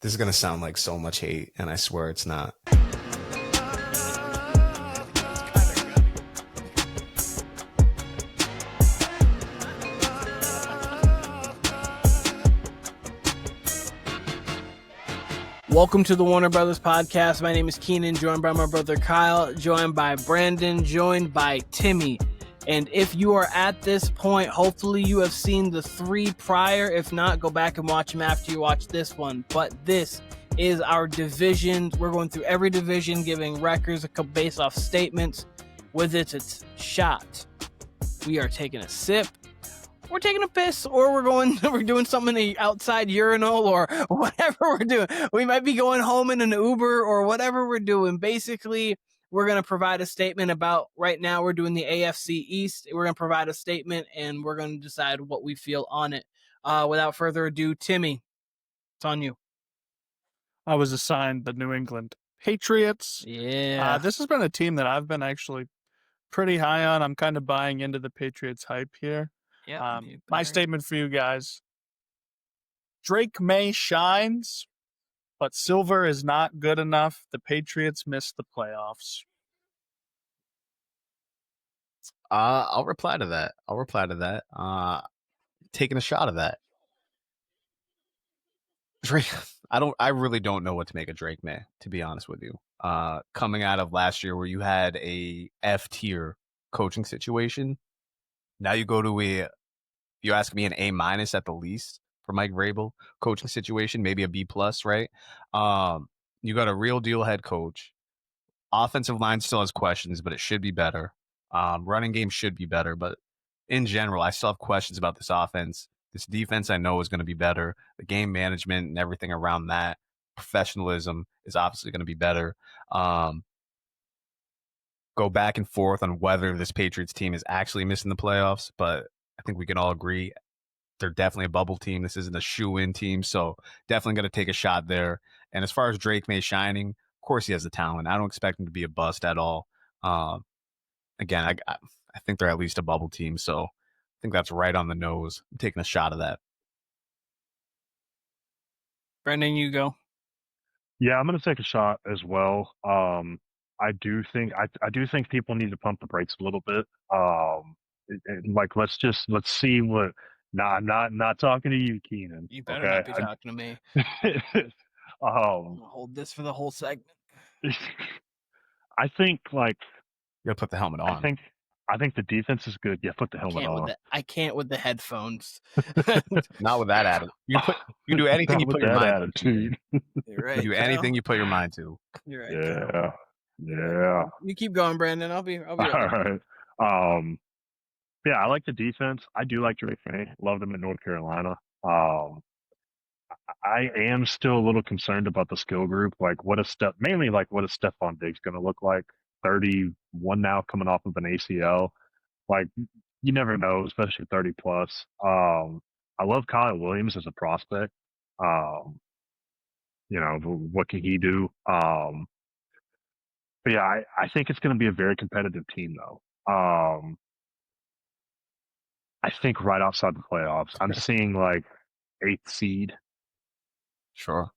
This is going to sound like so much hate, and I swear it's not. Welcome to the Warner Brothas Podcast. My name is Keenan, joined by my brother Kyle, joined by Brandon, joined by Timmy. And if you are at this point, hopefully you have seen the three prior. If not, go back and watch them after you watch this one. But this is our division. We're going through every division, giving records based off statements. With it, it's shot. We are taking a sip. We're taking a piss, or we're doing something in the outside urinal, or whatever we're doing. We might be going home in an Uber, or whatever we're doing. Basically, we're going to provide a statement about, right now we're doing the AFC East. We're going to provide a statement, and we're going to decide what we feel on it. Without further ado, Timmy, it's on you. I was assigned the New England Patriots. Yeah. This has been a team that I've been actually pretty high on. I'm kind of buying into the Patriots hype here. Yeah. My statement for you guys: Drake May shines, but silver is not good enough. The Patriots missed the playoffs. I'll reply to that. Taking a shot of that. Drake, I really don't know what to make of Drake May, to be honest with you. Coming out of last year where you had a F tier coaching situation, now you go to you ask me an A- at the least for Mike Vrabel coaching situation, maybe a B+, right? You got a real deal head coach. Offensive line still has questions, but it should be better. Running game should be better, but in general, I still have questions about this offense. This defense I know is going to be better. The game management and everything around that, professionalism is obviously going to be better. Go back and forth on whether this Patriots team is actually missing the playoffs, but I think we can all agree they're definitely a bubble team. This isn't a shoe-in team, so definitely going to take a shot there. And as far as Drake May shining, of course he has the talent. I don't expect him to be a bust at all. Again, I think they're at least a bubble team, so I think that's right on the nose. I'm taking a shot of that. Brandon, you go. Yeah, I'm going to take a shot as well. I do think people need to pump the brakes a little bit. Let's see what. Nah, I'm not talking to you, Keenan. You better okay? not be talking to me. I'm gonna hold this for the whole segment. I think You gotta put the helmet on. I think the defense is good. Yeah, put the helmet on. I can't with the headphones. Not with that attitude. You do anything you put your mind to. You're right. You do anything you put your mind to. You're right. Yeah. You keep going, Brandon. I'll be all right. Yeah, I like the defense. I do like Drake May. Love them in North Carolina. I am still a little concerned about the skill group. What is Stephon Diggs going to look like? 31 now, coming off of an ACL. You never know, especially 30 plus. I love Kyle Williams as a prospect. What can he do? But yeah, I think it's going to be a very competitive team, though. I think right outside the playoffs. I'm seeing 8th seed. Sure.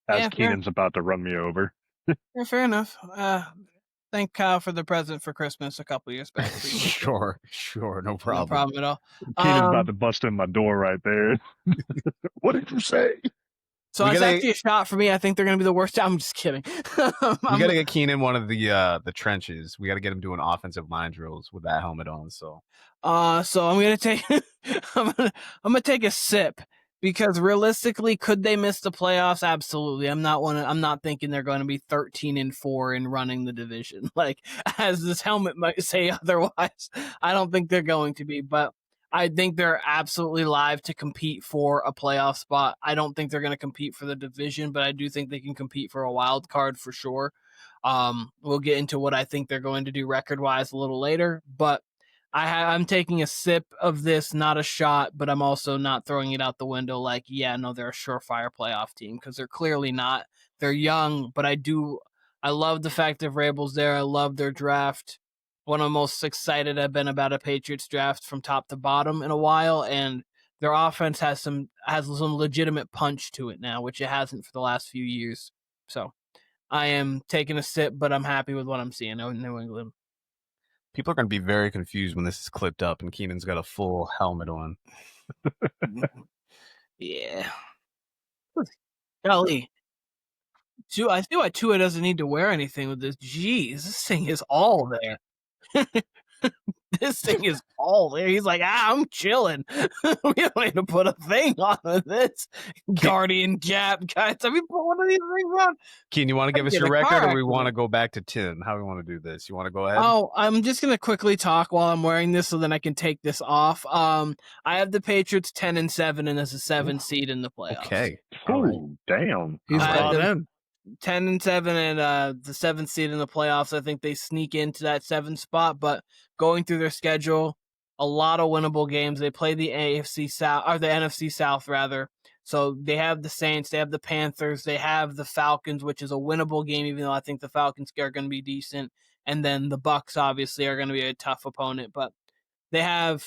As Keenan's about to run me over. Yeah, fair enough. Thank Kyle for the present for Christmas a couple years back. Sure, no problem. No problem at all. Keenan's about to bust in my door right there. What did you say? So it's actually a shot for me. I think they're going to be the worst. I'm just kidding. We got to get Keenan one of the trenches. We got to get him doing offensive line drills with that helmet on. So I'm going to take I'm going to take a sip. Because realistically, could they miss the playoffs? Absolutely. I'm not thinking they're going to be 13-4 and running the division. As this helmet might say otherwise. I don't think they're going to be, but I think they're absolutely live to compete for a playoff spot. I don't think they're going to compete for the division, but I do think they can compete for a wild card for sure. We'll get into what I think they're going to do record-wise a little later, but I'm taking a sip of this, not a shot, but I'm also not throwing it out the window they're a surefire playoff team, because they're clearly not. They're young, but I love the fact that Vrabel's there. I love their draft. One of the most excited I've been about a Patriots draft from top to bottom in a while, and their offense has some legitimate punch to it now, which it hasn't for the last few years. So I am taking a sip, but I'm happy with what I'm seeing in New England. People are going to be very confused when this is clipped up and Keenan's got a full helmet on. Yeah. Golly. I feel like Tua doesn't need to wear anything with this. Jeez, this thing is all there. This thing is all there. He's like, I'm chilling. We don't need to put a thing on this. Guardian Jap, guys. Have you put one of these things on? Keen, you want to give us your record, or we want to go back to Tim? How do we want to do this? You want to go ahead? Oh, I'm just gonna quickly talk while I'm wearing this, so then I can take this off. I have the Patriots 10-7, and there's a 7 seed in the playoffs. Okay. Oh, damn. He's bought in. 10-7 and the 7th seed in the playoffs. I think they sneak into that 7th spot, but going through their schedule, a lot of winnable games. They play the AFC South, or the NFC South rather. So they have the Saints, they have the Panthers, they have the Falcons, which is a winnable game, even though I think the Falcons are going to be decent. And then the Bucks obviously are going to be a tough opponent, but they have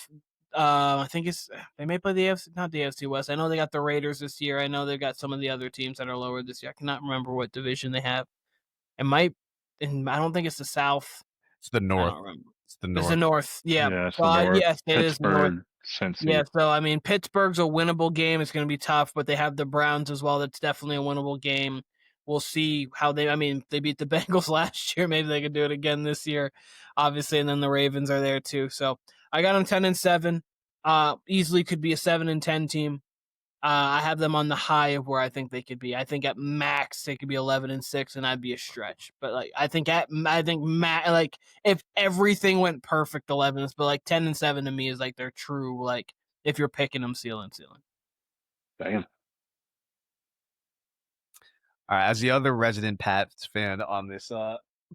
I think they may play the AFC, not the AFC West. I know they got the Raiders this year. I know they've got some of the other teams that are lower this year. I cannot remember what division they have. It might, and I don't think it's the South. It's the North. It's the North. Yeah. Yeah, it's the North. Yes, it is the North. Cincy. Yeah, so I mean, Pittsburgh's a winnable game. It's going to be tough, but they have the Browns as well. That's definitely a winnable game. We'll see how they beat the Bengals last year. Maybe they could do it again this year, obviously. And then the Ravens are there too. So I got them 10-7. Easily could be a 7-10 team. I have them on the high of where I think they could be. I think at max they could be 11-6, and that'd be a stretch. But like if everything went perfect, 11, but like 10-7 to me is like their true, like if you're picking them ceiling. Damn. All right, as the other resident Pats fan on this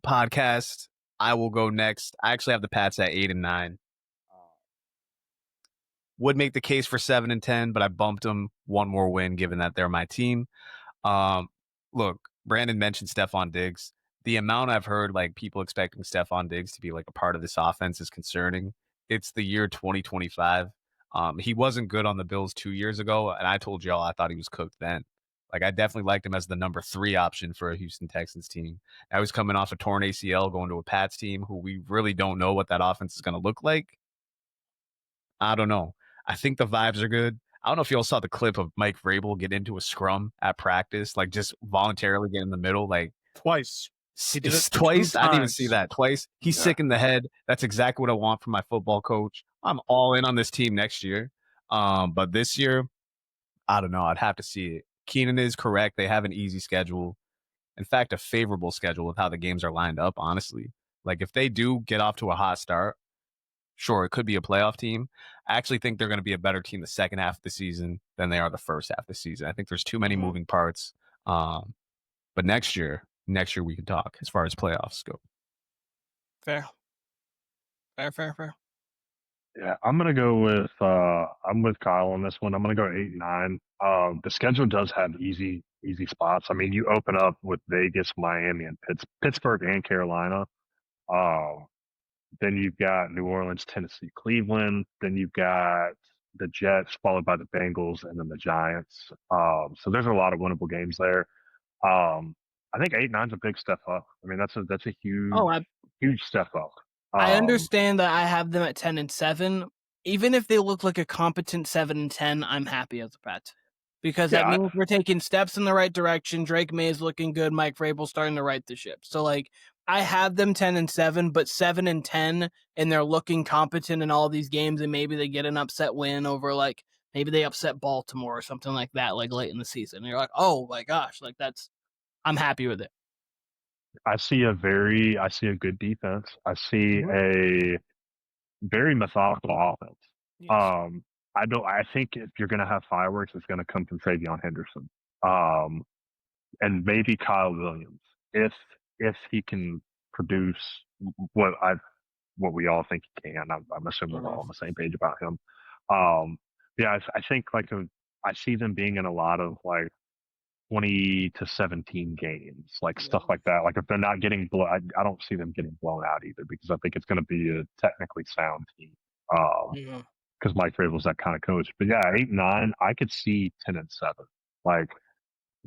podcast, I will go next. I actually have the Pats at 8-9. Would make the case for 7-10, but I bumped them one more win, given that they're my team. Look, Brandon mentioned Stephon Diggs. The amount I've heard, like people expecting Stephon Diggs to be like a part of this offense is concerning. It's the year 2025. He wasn't good on the Bills 2 years ago, and I told y'all I thought he was cooked then. Like, I definitely liked him as the number 3 option for a Houston Texans team. Now he's coming off a torn ACL, going to a Pats team who we really don't know what that offense is going to look like. I don't know. I think the vibes are good. I don't know if you all saw the clip of Mike Vrabel get into a scrum at practice, like just voluntarily get in the middle, like twice. Twice? I didn't even see that. Twice. He's sick in the head. That's exactly what I want from my football coach. I'm all in on this team next year. But this year, I don't know. I'd have to see it. Keenan is correct. They have an easy schedule. In fact, a favorable schedule with how the games are lined up, honestly. Like, if they do get off to a hot start, sure, it could be a playoff team. I actually think they're going to be a better team the second half of the season than they are the first half of the season. I think there's too many moving parts. But next year we can talk as far as playoffs go. Fair. Yeah, I'm gonna go with I'm with Kyle on this one. I'm gonna go 8-9. The schedule does have easy spots. I mean, you open up with Vegas, Miami, and Pittsburgh and Carolina. Then you've got New Orleans, Tennessee, Cleveland. Then you've got the Jets, followed by the Bengals, and then the Giants. So there's a lot of winnable games there. I think 8-9 is a big step up. I mean, that's a huge step up. I understand that I have them at 10-7. Even if they look like a competent 7-10, I'm happy as a Pats. Because that means we're taking steps in the right direction. Drake May is looking good. Mike Vrabel's starting to right the ship. So, like, I have them 10-7, but 7-10, and they're looking competent in all these games, and maybe they get an upset win over, like, maybe they upset Baltimore or something like that, like, late in the season. And you're like, oh, my gosh, like, I'm happy with it. I see a good defense. I see a very methodical offense. Yes. I think if you're going to have fireworks, it's going to come from Travion Henderson, and maybe Kyle Williams if he can produce what we all think he can. I'm assuming we're all on the same page about him. I think I see them being in a lot of like 20-17 games, like stuff like that. Like if they're not getting blown, I don't see them getting blown out either, because I think it's going to be a technically sound team. because Mike Vrabel's that kind of coach. But yeah, 8-9, I could see 10-7. Like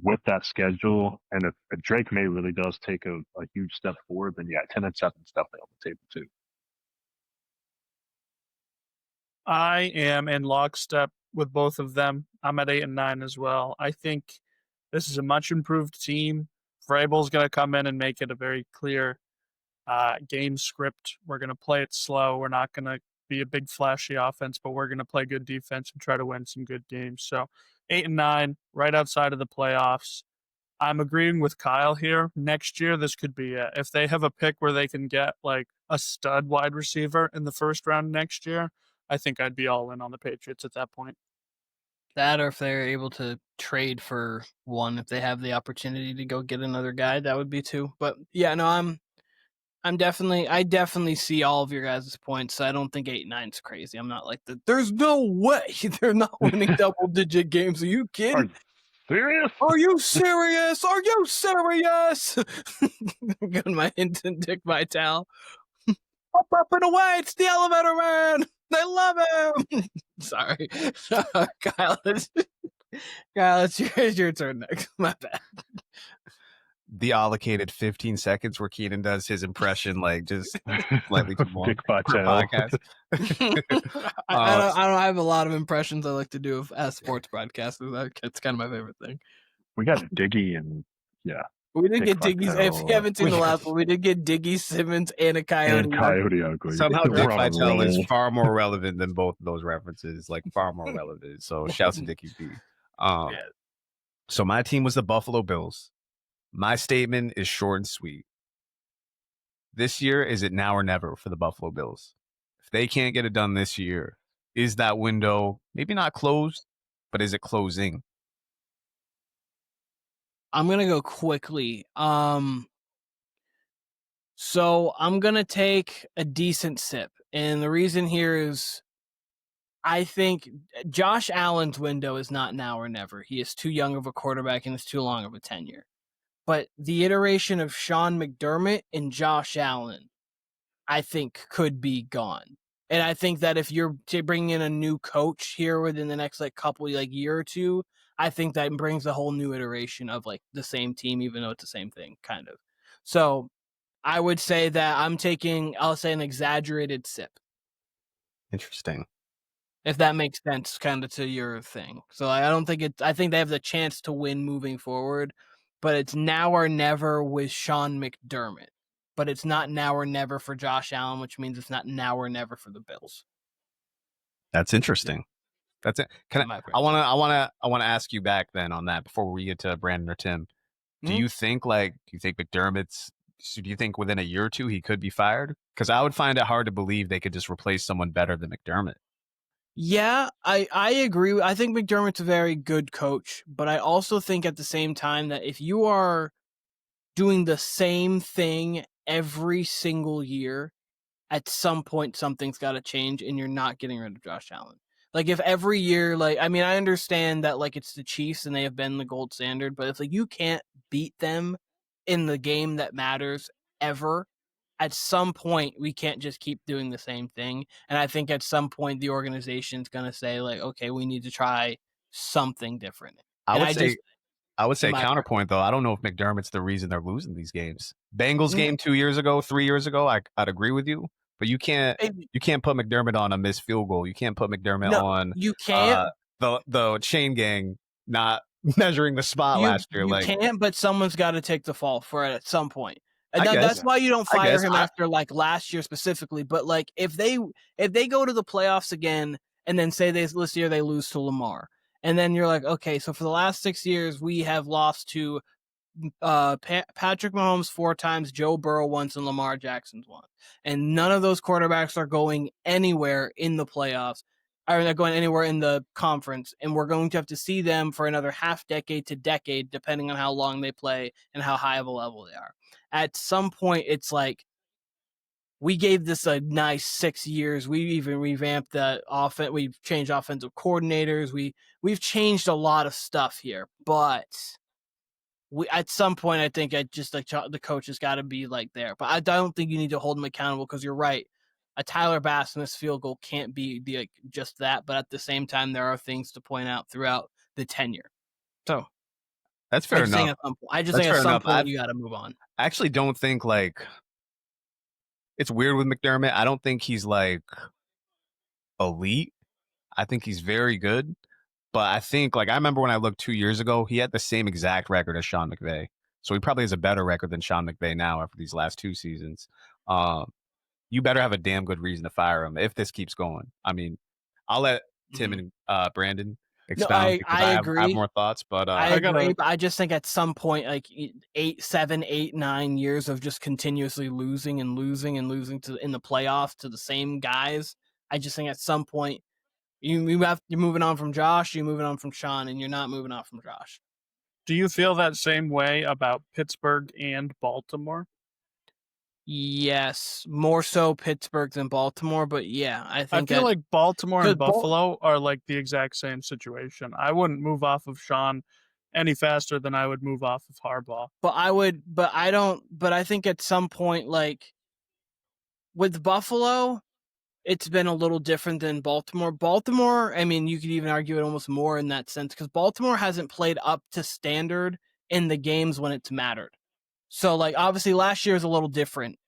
with that schedule, and if Drake May really does take a huge step forward, then yeah, 10-7 is definitely on the table too. I am in lockstep with both of them. I'm at 8-9 as well. I think this is a much improved team. Vrabel's going to come in and make it a very clear game script. We're going to play it slow. We're not going to be a big flashy offense, but we're going to play good defense and try to win some good games. So 8-9, right outside of the playoffs. I'm agreeing with Kyle here. Next year, this could be it. If they have a pick where they can get like a stud wide receiver in the first round next year, I think I'd be all in on the Patriots at that point. That, or if they're able to trade for one, if they have the opportunity to go get another guy, that would be too. But yeah, no, I definitely see all of your guys' points. So I don't think 8-9 is crazy. I'm not like there's no way they're not winning double digit games. Are you kidding? Serious? Are you serious? Are you serious? I'm getting my instant Dick Vitale. Up and away, it's the elevator man. I love him. Sorry. Kyle, it's your turn next. My bad. The allocated 15 seconds where Keenan does his impression, like just slightly too long. Dick Vitale. Podcast. I don't have a lot of impressions I like to do as sports broadcasters. It's kind of my favorite thing. We got Diggy and We did Dick get Diggy. Vitale. If you haven't seen the last one, we did get Diggy, Simmons, and a Coyote. and Coyote Ugly. Somehow We're Dick on a Vitale is roll. far more relevant than both of those references, like far more relevant. So shouts to Dickie B. Yeah. So my team was the Buffalo Bills. My statement is short and sweet. This year, is it now or never for the Buffalo Bills? If they can't get it done this year, is that window maybe not closed, but is it closing? I'm gonna go quickly. So I'm gonna take a decent sip, and the reason here is, I think Josh Allen's window is not now or never. He is too young of a quarterback and it's too long of a tenure. But the iteration of Sean McDermott and Josh Allen, I think, could be gone. And I think that if you're bringing in a new coach here within the next couple year or two, I think that brings a whole new iteration of the same team, even though it's the same thing, kind of. So I would say that I'll say an exaggerated sip. Interesting. If that makes sense kind of to your thing. So I think they have the chance to win moving forward, but it's now or never with Sean McDermott. But it's not now or never for Josh Allen, which means it's not now or never for the Bills. That's interesting. That's it. I want to ask you back then on that before we get to Brandon or Tim. Do you think McDermott's? Do you think within a year or two he could be fired? Because I would find it hard to believe they could just replace someone better than McDermott. Yeah, I agree. I think McDermott's a very good coach, but I also think at the same time that if you are doing the same thing every single year, at some point something's got to change, and you're not getting rid of Josh Allen. If every year, I understand that it's the Chiefs and they have been the gold standard, but if you can't beat them in the game that matters ever, at some point we can't just keep doing the same thing. And I think at some point the organization's going to say okay, we need to try something different. I would say counterpoint though. I don't know if McDermott's the reason they're losing these games. Bengals game 2 years ago, 3 years ago, I'd agree with you. But you can't put McDermott on a missed field goal. You can't put McDermott on you can't the chain gang not measuring the spot last year. You can't, but someone's got to take the fall for it at some point. And that's why you don't fire him after last year specifically. But if they go to the playoffs again and then say this year they lose to Lamar, and then you're okay, so for the last 6 years we have lost to Patrick Mahomes 4 times, Joe Burrow once, and Lamar Jackson's once, and none of those quarterbacks are going anywhere in the playoffs. Are not going anywhere in the conference, and we're going to have to see them for another half decade to decade, depending on how long they play and how high of a level they are. At some point, it's we gave this a nice 6 years. We even revamped the offense. We've changed offensive coordinators. We've changed a lot of stuff here, but at some point, I think the coach has got to be there. But I don't think you need to hold them accountable because you're right. a Tyler Bass missed field goal can't be like just that, but at the same time, there are things to point out throughout the tenure. So That's fair enough. I just think at some point you got to move on. I actually don't think like it's weird with McDermott. I don't think he's like elite. I think he's very good. But I think, like, I remember when I looked 2 years ago, he had the same exact record as Sean McVay. So he probably has a better record than Sean McVay now after these last 2 seasons. You better have a damn good reason to fire him if this keeps going. I mean, I'll let Tim and Brandon expound because I agree. I have more thoughts. But I agree. But I just think at some point, like 7, 8, 9 years of just continuously losing and losing and losing in the playoffs to the same guys, I just think at some point, you're moving on from Josh, you're moving on from Sean, and you're not moving on from Josh. Do you feel that same way about Pittsburgh and Baltimore? Yes, more so Pittsburgh than Baltimore, but yeah, I feel like Baltimore and Buffalo are like the exact same situation. I wouldn't move off of Sean any faster than I would move off of Harbaugh. But I think at some point, like with Buffalo, it's been a little different than Baltimore. Baltimore, I mean, you could even argue it almost more in that sense because Baltimore hasn't played up to standard in the games when it's mattered. So, like, obviously last year was a little different.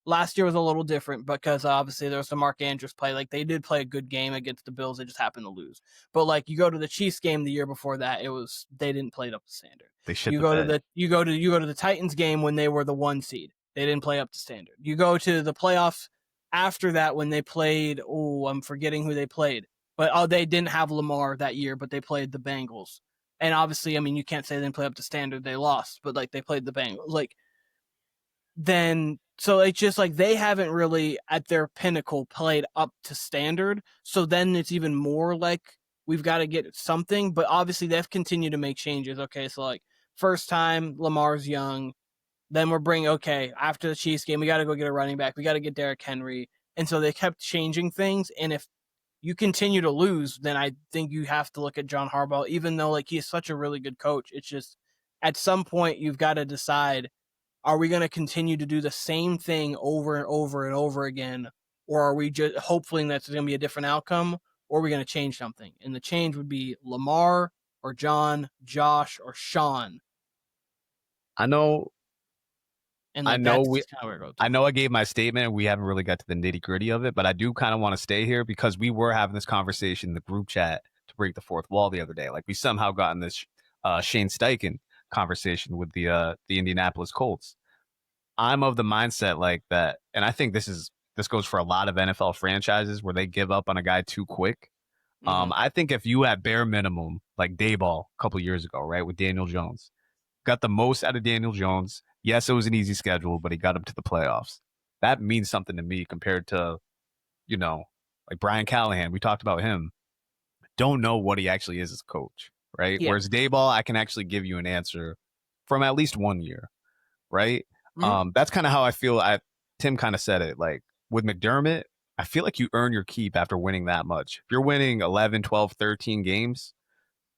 Last year was a little different because obviously there was the Mark Andrews play. Like, they did play a good game against the Bills. They just happened to lose. But, like, you go to the Chiefs game the year before that, they didn't play it up to standard. They should. You go to the Titans game when they were the 1 seed. They didn't play up to standard. You go to the playoffs after that when they played, I'm forgetting who they played. But they didn't have Lamar that year, but they played the Bengals. And obviously, I mean, you can't say they didn't play up to standard. They lost, but like they played the Bengals. So it's just like they haven't really at their pinnacle played up to standard. So then it's even more like we've got to get something. But obviously, they've continued to make changes. Okay, so like first time Lamar's young. Then we're bringing, after the Chiefs game, we got to go get a running back. We got to get Derrick Henry. And so they kept changing things. And if you continue to lose, then I think you have to look at John Harbaugh, even though like he's such a really good coach. It's just at some point you've got to decide, are we going to continue to do the same thing over and over and over again? Or are we just hoping that's going to be a different outcome? Or are we going to change something? And the change would be Lamar or John, Josh or Sean. I know I gave my statement. We haven't really got to the nitty gritty of it, but I do kind of want to stay here because we were having this conversation in the group chat to break the fourth wall the other day. Like we somehow got in this Shane Steichen conversation with the Indianapolis Colts. I'm of the mindset like that, and I think this goes for a lot of NFL franchises where they give up on a guy too quick. Mm-hmm. I think if you at bare minimum, like Dayball a couple years ago, right, with Daniel Jones, got the most out of Daniel Jones. Yes, it was an easy schedule, but he got up to the playoffs. That means something to me compared to, like Brian Callahan. We talked about him. Don't know what he actually is as a coach, right? Yeah. Whereas Dayball, I can actually give you an answer from at least 1 year, right? Mm-hmm. That's kind of how I feel. Tim kind of said it. Like with McDermott, I feel like you earn your keep after winning that much. If you're winning 11, 12, 13 games,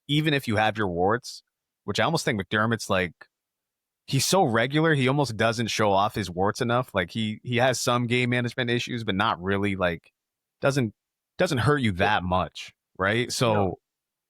even if you have your warts, which I almost think McDermott's like, he's so regular, he almost doesn't show off his warts enough. Like he has some game management issues, but not really like doesn't hurt you that much, right? So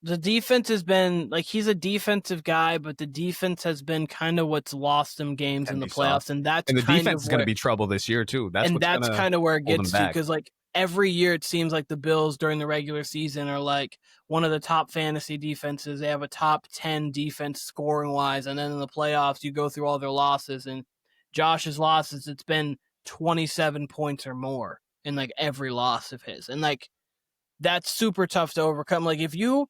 the defense has been like he's a defensive guy, but the defense has been kind of what's lost him games in the playoffs, and the defense is going to be trouble this year too. That's kind of where it gets to because like every year it seems like the Bills during the regular season are like one of the top fantasy defenses. They have a top 10 defense scoring wise. And then in the playoffs, you go through all their losses and Josh's losses. It's been 27 points or more in like every loss of his. And like, that's super tough to overcome. Like if you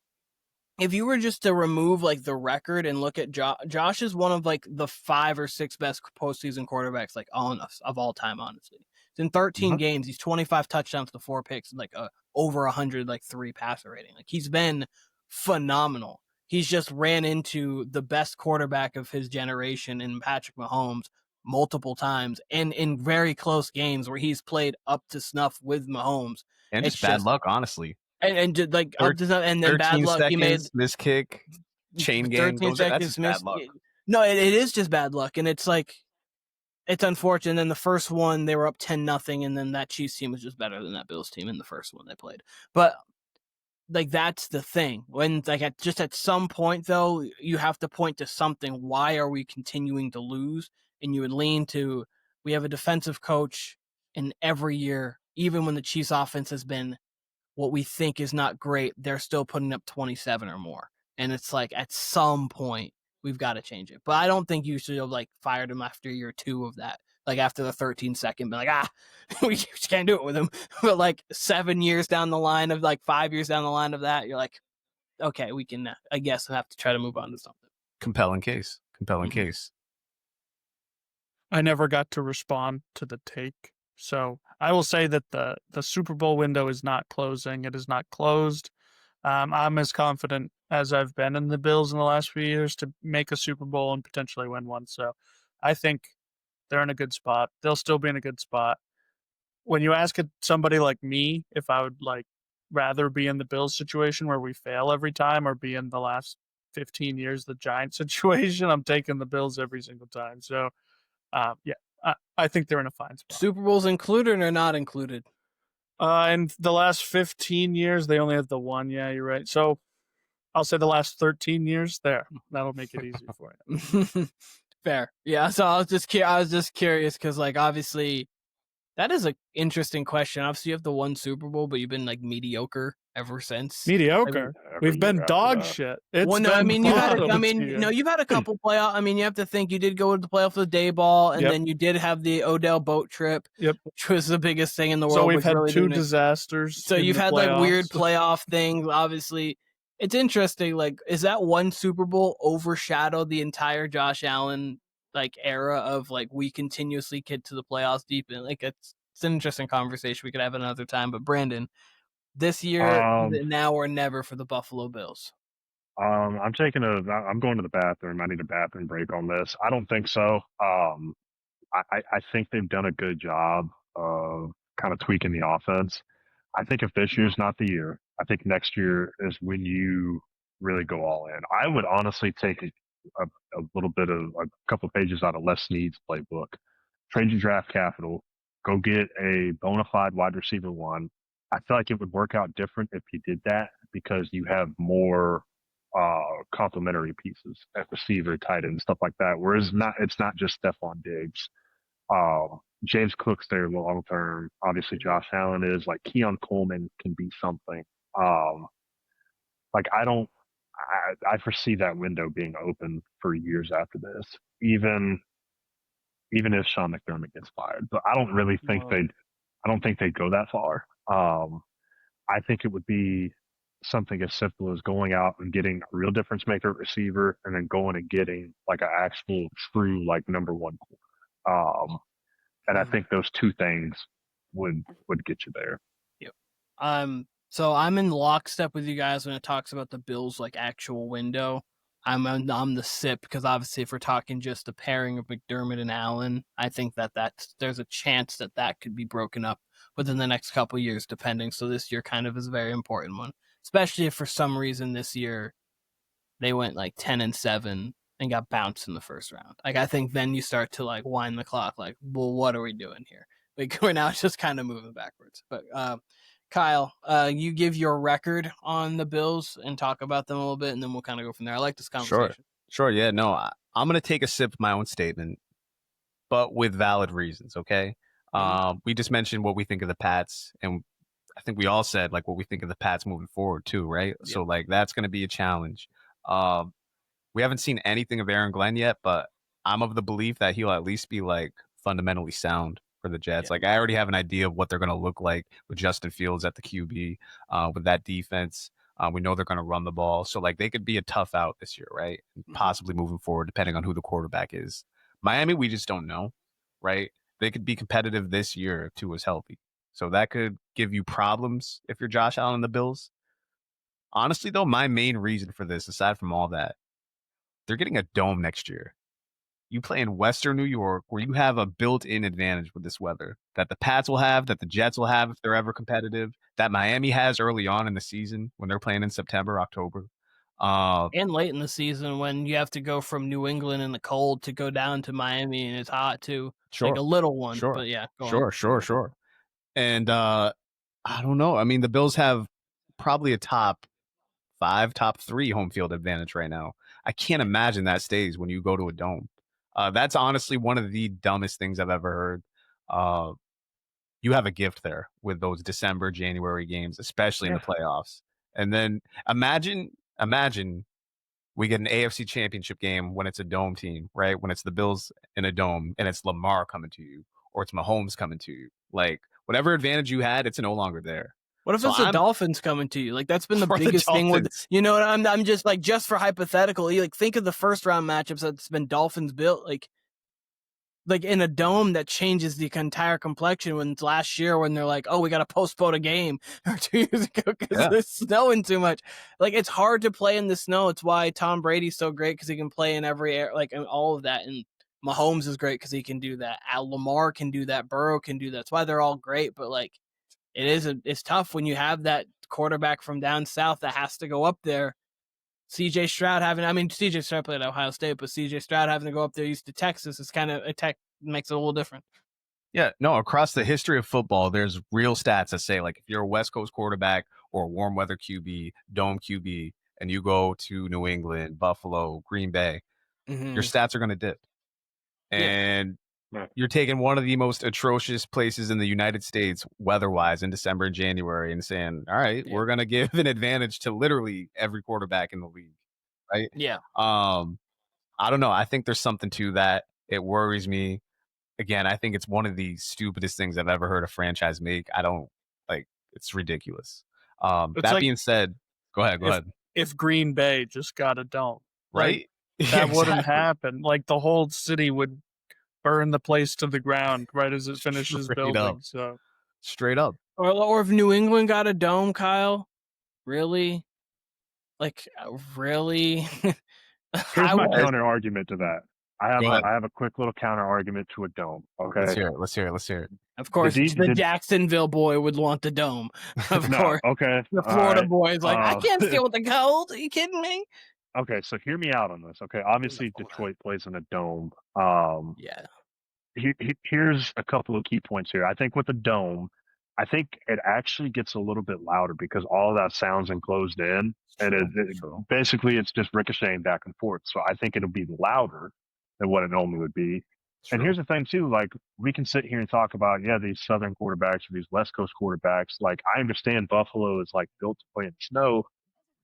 were just to remove like the record and look at Josh is one of like the 5 or 6 best postseason quarterbacks, like of all time, honestly. In 13 games, he's 25 touchdowns to 4 picks, like over 103 passer rating. Like he's been phenomenal. He's just ran into the best quarterback of his generation in Patrick Mahomes multiple times, and in very close games where he's played up to snuff with Mahomes. And it's bad luck, honestly. And like up to snuff, and then bad luck. Seconds, he made this kick, chain gang. That's just bad luck. No, it is just bad luck, and it's like. it's unfortunate. And then the first one, they were up 10-0, and then that Chiefs team was just better than that Bills team in the first one they played. But like, that's the thing. When like at some point though, you have to point to something. Why are we continuing to lose? And you would lean to, we have a defensive coach, and every year, even when the Chiefs offense has been what we think is not great, they're still putting up 27 or more. And it's like, at some point, we've got to change it. But I don't think you should have like fired him after year 2 of that. Like after the 13-second, be like, we just can't do it with him. But like 7 years down the line of like 5 years down the line of that, you're like, okay, we can, I guess, have to try to move on to something. Compelling case. Case. I never got to respond to the take. So I will say that the Super Bowl window is not closing. It is not closed. I'm as confident as I've been in the Bills in the last few years to make a Super Bowl and potentially win one. So I think they're in a good spot. They'll still be in a good spot. When you ask somebody like me if I would like rather be in the Bills situation where we fail every time or be in the last 15 years the Giants situation, I'm taking the Bills every single time. So I think they're in a fine spot. Super Bowls included or not included? In the last 15 years, they only have the one. Yeah, you're right. So I'll say the last 13 years there. That'll make it easier for you. Fair. Yeah. So I was just curious because, like, obviously, that is an interesting question. Obviously, you have the one Super Bowl, but you've been like mediocre ever since. Mediocre. We've been dog shit. You've had a couple playoff. I mean, you have to think you did go to the playoff with Dayball, and then you did have the Odell boat trip, which was the biggest thing in the world. So we've had really 2 disasters. So you've had like weird playoff things. Obviously, it's interesting. Like, is that one Super Bowl overshadowed the entire Josh Allen like era of like we continuously get to the playoffs deep? And like it's an interesting conversation we could have another time. But Brandon, this year, now or never for the Buffalo Bills. I'm going to the bathroom. I need a bathroom break on this. I don't think so. I think they've done a good job of kind of tweaking the offense. I think if this year's not the year, I think next year is when you really go all in. I would honestly take a little bit of a couple pages out of Les Snead's playbook. Trade your draft capital. Go get a bona fide wide receiver 1. I feel like it would work out different if you did that because you have more complementary pieces at receiver, tight end, stuff like that. Whereas it's not just Stephon Diggs. James Cook's there long term. Obviously, Josh Allen is. Like Keon Coleman can be something. I foresee that window being open for years after this, even if Sean McDermott gets fired. But I don't really think they'd go that far. I think it would be something as simple as going out and getting a real difference maker receiver and then going and getting like an actual true like number 1 corner. And I think those 2 things would get you there. Yep. So I'm in lockstep with you guys when it talks about the Bills like actual window. I'm the SIP because obviously if we're talking just the pairing of McDermott and Allen, I think there's a chance that could be broken up within the next couple of years, depending. So this year kind of is a very important one, especially if for some reason this year they went like 10-7 and got bounced in the first round. Like I think then you start to like wind the clock. Like, well, what are we doing here? Like we're now just kind of moving backwards. But Kyle, you give your record on the Bills and talk about them a little bit, and then we'll kind of go from there. I like this conversation. Sure. Yeah, no, I'm going to take a sip of my own statement, but with valid reasons, okay? We just mentioned what we think of the Pats, and I think we all said like what we think of the Pats moving forward too, right? Yep. So like that's going to be a challenge. We haven't seen anything of Aaron Glenn yet, but I'm of the belief that he'll at least be like fundamentally sound for the Jets. Yeah. Like I already have an idea of what they're going to look like with Justin Fields at the QB, with that defense. We know they're going to run the ball. So like they could be a tough out this year, right? Possibly moving forward, depending on who the quarterback is. Miami, we just don't know, right? They could be competitive this year if Tua's healthy. So that could give you problems if you're Josh Allen and the Bills. Honestly, though, my main reason for this, aside from all that, they're getting a dome next year. You play in Western New York where you have a built-in advantage with this weather that the Pats will have, that the Jets will have if they're ever competitive, that Miami has early on in the season when they're playing in September, October. And late in the season when you have to go from New England in the cold to go down to Miami and it's hot too. Sure. Like a little one, Sure. but yeah. Go on. Sure. And I don't know. I mean, the Bills have probably a top 5, top 3 home field advantage right now. I can't imagine that stays when you go to a dome. That's honestly one of the dumbest things I've ever heard. You have a gift there with those December, January games, especially in the playoffs. And then imagine we get an AFC championship game when it's a dome team, right? When it's the Bills in a dome and it's Lamar coming to you or it's Mahomes coming to you. Like, whatever advantage you had, it's no longer there. What if it's the Dolphins coming to you? Like, that's been the biggest thing with, you know what, I'm just like, just for hypothetical, like, think of the first round matchups that's been Dolphins built, like in a dome that changes the entire complexion. When last year when they're like, oh, we got to postpone a game, or 2 years ago because it's snowing too much. Like, it's hard to play in the snow. It's why Tom Brady's so great, because he can play in every air, like in all of that. And Mahomes is great because he can do that. Lamar can do that. Burrow can do that. That's why they're all great. But like, it's tough when you have that quarterback from down south that has to go up there. CJ Stroud CJ Stroud played at Ohio State, but CJ Stroud having to go up there used to Texas is kind of makes it a little different. Yeah, no, across the history of football, there's real stats that say, like, if you're a West Coast quarterback or a warm weather QB, dome QB, and you go to New England, Buffalo, Green Bay, your stats are going to dip. And you're taking one of the most atrocious places in the United States weather-wise in December and January and saying, all right, we're going to give an advantage to literally every quarterback in the league, right? Yeah. I don't know. I think there's something to that. It worries me. Again, I think it's one of the stupidest things I've ever heard a franchise make. It's ridiculous. That being said, go ahead. If Green Bay just got a dome, right? Like, that wouldn't happen. Like, the whole city would burn the place to the ground right as it finishes building. So straight up. Or if New England got a dome, Kyle, really? Like, really? Here's my counter argument to that. I have a quick little counter argument to a dome. Okay, let's hear it. Of course, the Jacksonville boy would want the dome. Of course. Okay. The Florida boy is like, I can't deal with the cold. Are you kidding me? Okay, so hear me out on this. Okay, obviously Detroit plays in a dome. Here's a couple of key points here. I think with the dome, I think it actually gets a little bit louder because all of that sound's enclosed in, and basically it's just ricocheting back and forth. So I think it'll be louder than what it normally would be. True. And here's the thing too, like, we can sit here and talk about, these Southern quarterbacks or these West Coast quarterbacks. Like, I understand Buffalo is like built to play in snow,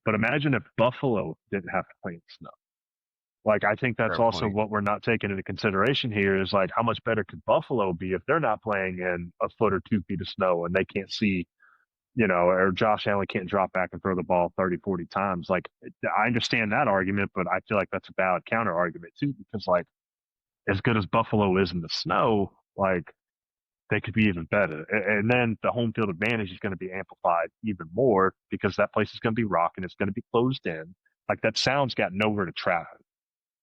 but imagine if Buffalo didn't have to play in snow. Like, I think that's also what we're not taking into consideration here is, like, how much better could Buffalo be if they're not playing in a foot or 2 feet of snow and they can't see, or Josh Allen can't drop back and throw the ball 30, 40 times. Like, I understand that argument, but I feel like that's a valid counter argument too, because, like, as good as Buffalo is in the snow, like, they could be even better. And then the home field advantage is going to be amplified even more because that place is going to be rocking. It's going to be closed in. Like, that sound's got nowhere to travel.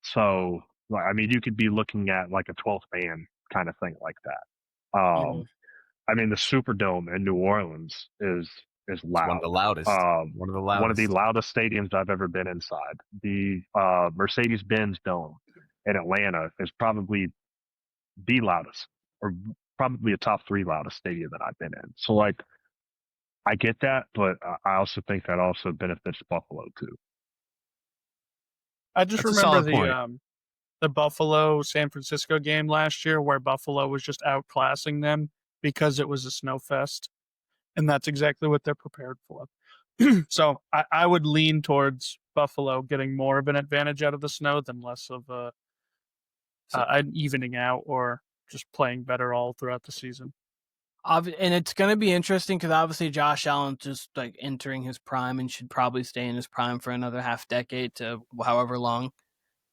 So, I mean, you could be looking at like a 12th man kind of thing like that. I mean, the Superdome in New Orleans is loud. One of the loudest. One of the loudest stadiums I've ever been inside. The Mercedes-Benz Dome in Atlanta is probably the loudest, or probably a top 3 loudest stadium that I've been in. So, like, I get that, but I also think that also benefits Buffalo too. I just remember the Buffalo San Francisco game last year where Buffalo was just outclassing them because it was a snow fest, and that's exactly what they're prepared for. So I would lean towards Buffalo getting more of an advantage out of the snow than less of an evening out or just playing better all throughout the season. And it's going to be interesting because obviously Josh Allen's just like entering his prime and should probably stay in his prime for another half decade to however long.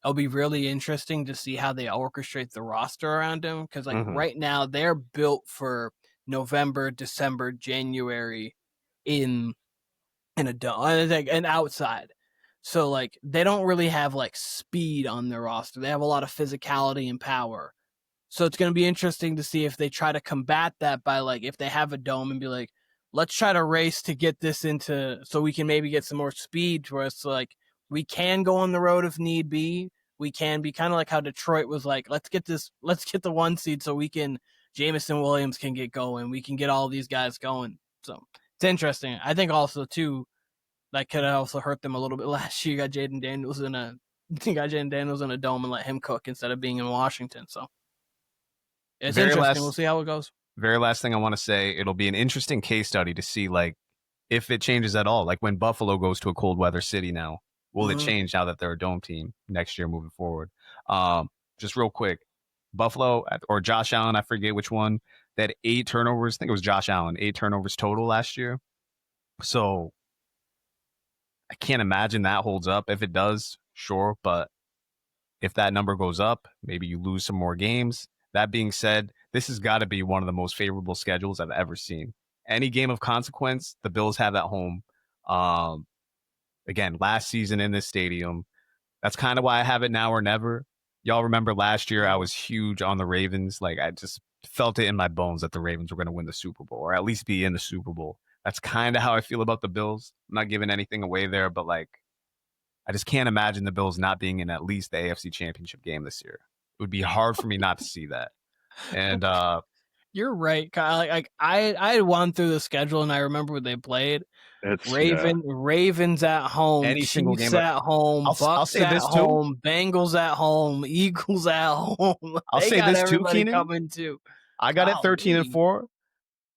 It'll be really interesting to see how they orchestrate the roster around him because, like, right now they're built for November, December, January in a dome and outside. So, like, they don't really have like speed on their roster. They have a lot of physicality and power. So it's going to be interesting to see if they try to combat that by, like, if they have a dome and be like, let's try to race to get this into so we can maybe get some more speed for us to, like, We can go on the road if need be. We can be kind of like how Detroit was like, let's get the 1 seed so we can, Jameson Williams can get going. We can get all these guys going. So it's interesting. I think also too, that could have also hurt them a little bit last year. You got Jaden Daniels in a dome and let him cook instead of being in Washington. So it's interesting. We'll see how it goes. Very last thing I want to say, it'll be an interesting case study to see like if it changes at all. Like when Buffalo goes to a cold weather city now, will it change now that they're a dome team next year moving forward? Just real quick, Buffalo or Josh Allen, I forget which one, that 8 turnovers. I think it was Josh Allen, 8 turnovers total last year. So I can't imagine that holds up. If it does, sure. But if that number goes up, maybe you lose some more games. That being said, this has got to be one of the most favorable schedules I've ever seen. Any game of consequence, the Bills have at home. Again, last season in this stadium. That's kind of why I have it now or never. Y'all remember last year I was huge on the Ravens. Like I just felt it in my bones that the Ravens were going to win the Super Bowl or at least be in the Super Bowl. That's kind of how I feel about the Bills. I'm not giving anything away there, but like I just can't imagine the Bills not being in at least the AFC Championship game this year. It would be hard for me not to see that. And you're right, Kyle. Like I had gone through the schedule and I remember when they played. Ravens at home, any single Chiefs game at home, Bucks say at this home, Bengals at home, Eagles at home. I'll say this too, Keenan. Coming too. I got it 13-4.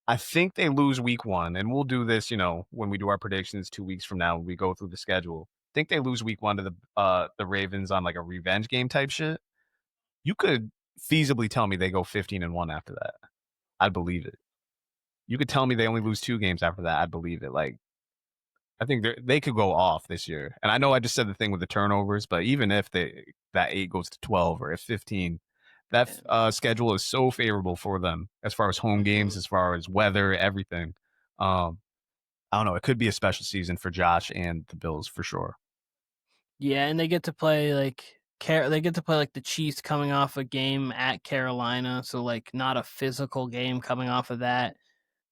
I think they lose week 1, and we'll do this, when we do our predictions 2 weeks from now when we go through the schedule. I think they lose week 1 to the Ravens on like a revenge game type shit. You could feasibly tell me they go 15-1 after that. I'd believe it. You could tell me they only lose 2 games after that. I'd believe it. Like, I think they could go off this year. And I know I just said the thing with the turnovers, but even if that 8 goes to 12 or if 15, that schedule is so favorable for them as far as home games, as far as weather, everything. I don't know. It could be a special season for Josh and the Bills for sure. Yeah, and they get to play like the Chiefs coming off a game at Carolina, so like not a physical game coming off of that.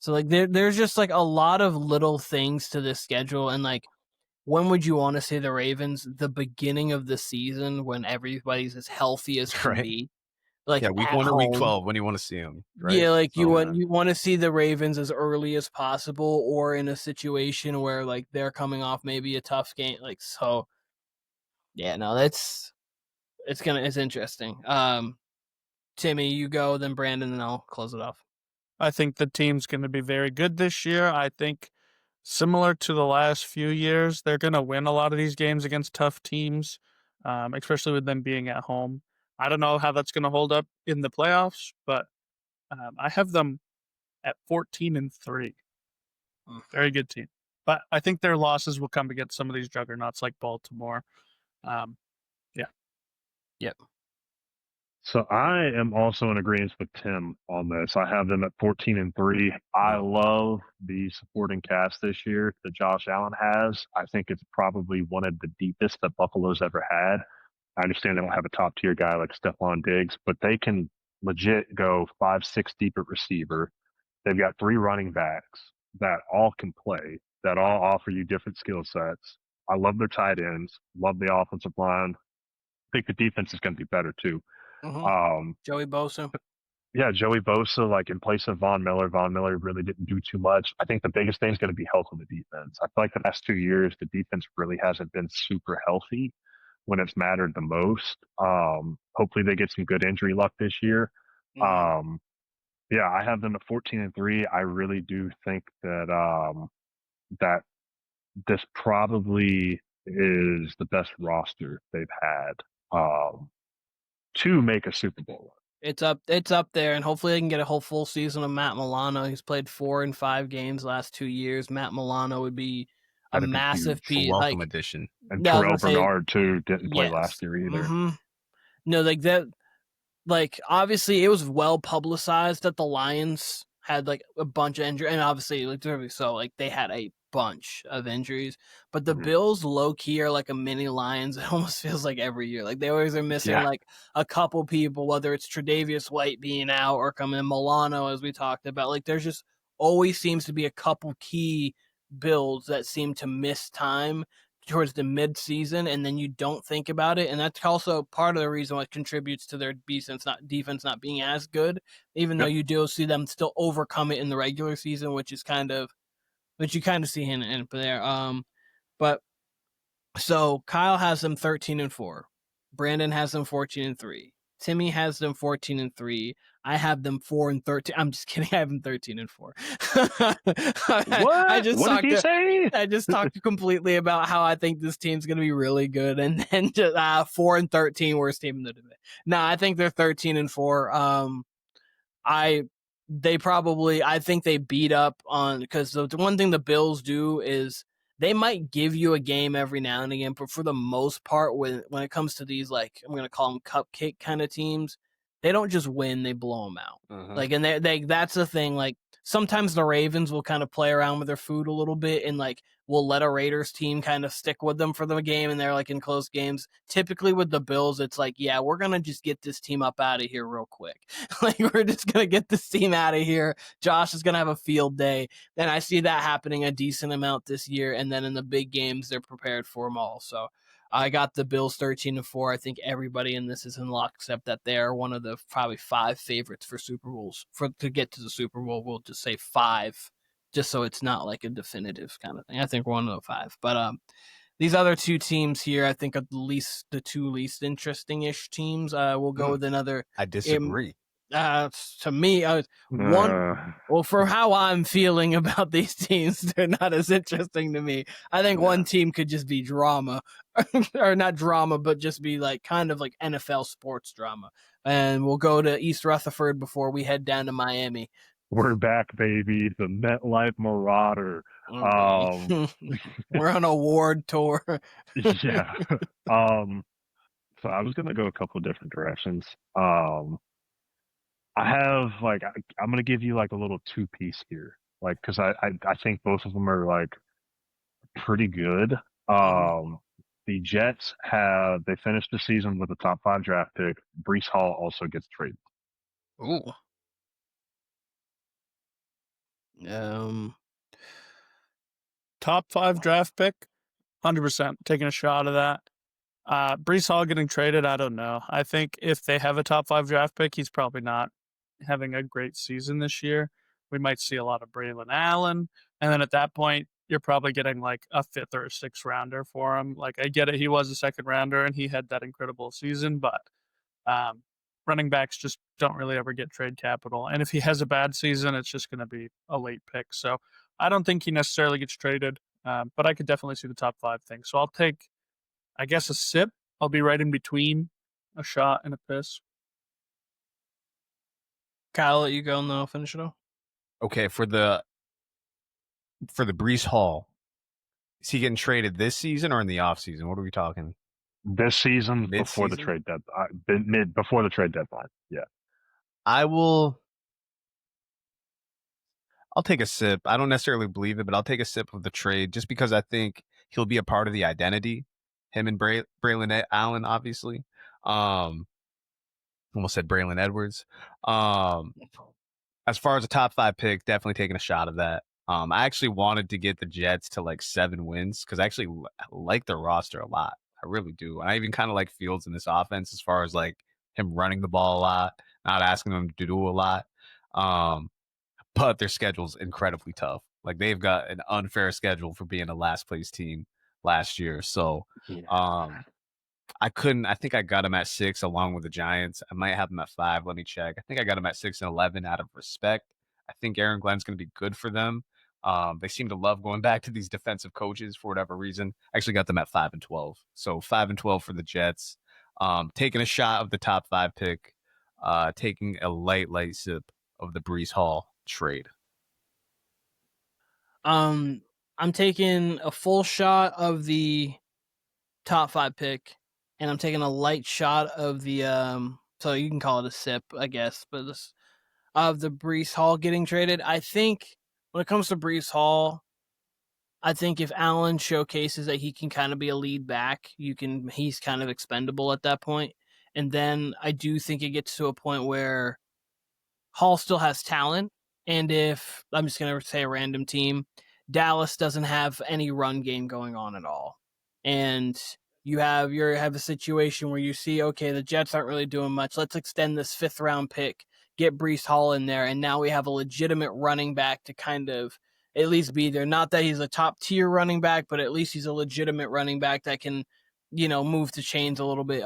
So like there's just like a lot of little things to this schedule, and like when would you want to see the Ravens? The beginning of the season when everybody's as healthy as can be. Like week 1 or week 12 when you want to see them. Right? Yeah, like you want to see the Ravens as early as possible, or in a situation where like they're coming off maybe a tough game. Like so, yeah, no, it's interesting. Timmy, you go, then Brandon, and I'll close it off. I think the team's going to be very good this year. I think similar to the last few years, they're going to win a lot of these games against tough teams, especially with them being at home. I don't know how that's going to hold up in the playoffs, but I have them at 14-3. Very good team. But I think their losses will come against some of these juggernauts like Baltimore. Yep. So I am also in agreement with Tim on this. I have them at 14-3. I love the supporting cast this year that Josh Allen has. I think it's probably one of the deepest that Buffalo's ever had. I understand they don't have a top tier guy like Stephon Diggs, but they can legit go 5-6 deep at receiver. They've got 3 running backs that all can play, that all offer you different skill sets. I love their tight ends, love the offensive line. I think the defense is going to be better too. Joey Bosa. Yeah, Joey Bosa, like in place of Von Miller. Von Miller really didn't do too much. I think the biggest thing is going to be health on the defense. I feel like the last 2 years, the defense really hasn't been super healthy when it's mattered the most. Hopefully they get some good injury luck this year. Yeah, I have them at 14-3. I really do think that that this probably is the best roster they've had to make a Super Bowl. It's up there, and hopefully they can get a whole full season of Matt Milano. He's played 4 and 5 games last 2 years. Matt Milano would be a massive piece. Welcome addition. And Terrell Bernard too didn't play last year either. No, like that. Like obviously, it was well publicized that the Lions had like a bunch of injuries, and obviously, like so, like they had a bunch of injuries. But the Bills, low key, are like a mini Lions. It almost feels like every year, like they always are missing like a couple people, whether it's Tre'Davious White being out or coming Milano, as we talked about. Like there's just always seems to be a couple key builds that seem to miss time towards the mid-season, and then you don't think about it, and that's also part of the reason what contributes to their defense not being as good, even though you do see them still overcome it in the regular season, which you kind of see in there. But so Kyle has them 13-4, Brandon has them 14-3, Timmy has them 14-3. I have them 4-13. I'm just kidding. I have them 13-4. What? What did he say? I just talked completely about how I think this team's going to be really good, and then just 4-13, worst team in the division. No, I think they're 13-4. I think they beat up on, because the one thing the Bills do is they might give you a game every now and again, but for the most part, when it comes to these, like, I'm going to call them cupcake kind of teams, they don't just win, they blow them out. Like, and they that's the thing. Like, sometimes the Ravens will kind of play around with their food a little bit, and like will let a Raiders team kind of stick with them for the game, and they're like in close games. Typically with the Bills, it's like, yeah, we're gonna just get this team up out of here real quick. Like, we're just gonna get this team out of here. Josh is gonna have a field day. And I see that happening a decent amount this year, and then in the big games, they're prepared for them all. So I got the Bills 13-4. I think everybody in this is in lockstep that they are one of the probably 5 favorites for Super Bowls to get to the Super Bowl. We'll just say 5, just so it's not like a definitive kind of thing. I think we're one of the 5. But these other 2 teams here, I think are the 2 least interesting-ish teams. We'll go with another. I disagree. To me, well, for how I'm feeling about these teams, they're not as interesting to me. I think one team could just be drama, or not drama, but just be like kind of like NFL sports drama. And we'll go to East Rutherford before we head down to Miami. We're back, baby. The MetLife Marauder. We're on a ward tour. Yeah. So I was gonna go a couple of different directions. I have I'm gonna give you like a little 2-piece here, like, because I think both of them are like pretty good. The Jets they finished the season with a top 5 draft pick. Breece Hall also gets traded. Ooh. Top 5 draft pick, 100% taking a shot of that. Breece Hall getting traded, I don't know. I think if they have a top 5 draft pick, he's probably not having a great season this year. We might see a lot of Braylon Allen, and then at that point, you're probably getting like a 5th or a 6th rounder for him. Like, I get it, he was a 2nd rounder and he had that incredible season, but running backs just don't really ever get trade capital. And if he has a bad season, it's just going to be a late pick. So I don't think he necessarily gets traded, but I could definitely see the top 5 thing. So I'll take, I guess, a sip. I'll be right in between a shot and a piss. Kyle, let you go and then I'll finish it off. Okay, for the Breece Hall, is he getting traded this season or in the offseason? What are we talking? This season, Mid-season? before the trade deadline. Before the trade deadline. Yeah. I'll take a sip. I don't necessarily believe it, but I'll take a sip of the trade just because I think he'll be a part of the identity. Him and Braylon Allen, obviously. Almost said Braylon Edwards. As far as a top 5 pick, definitely taking a shot of that. I actually wanted to get the Jets to like 7 wins because I actually like their roster a lot. I really do. I even kind of like Fields in this offense as far as like him running the ball a lot, not asking them to do a lot. But their schedule's incredibly tough. Like, they've got an unfair schedule for being a last place team last year. So I think I got him at 6 along with the Giants. I might have him at 5. Let me check. I think I got him at 6 and 11 out of respect. I think Aaron Glenn's going to be good for them. They seem to love going back to these defensive coaches for whatever reason. I actually got them at 5 and 12. So 5 and 12 for the Jets. Taking a shot of the top 5 pick. Taking a light sip of the Breece Hall trade. I'm taking a full shot of the top 5 pick, and I'm taking a light shot of the so you can call it a sip, I guess, but of the Breece Hall getting traded. I think when it comes to Breece Hall, I think if Allen showcases that he can kind of be a lead back, he's kind of expendable at that point. And then I do think it gets to a point where Hall still has talent. And if, I'm just going to say a random team, Dallas doesn't have any run game going on at all. and you have a situation where you see, okay, the Jets aren't really doing much. Let's extend this 5th round pick, get Breece Hall in there, and now we have a legitimate running back to kind of at least be there. Not that he's a top tier running back, but at least he's a legitimate running back that can, move the chains a little bit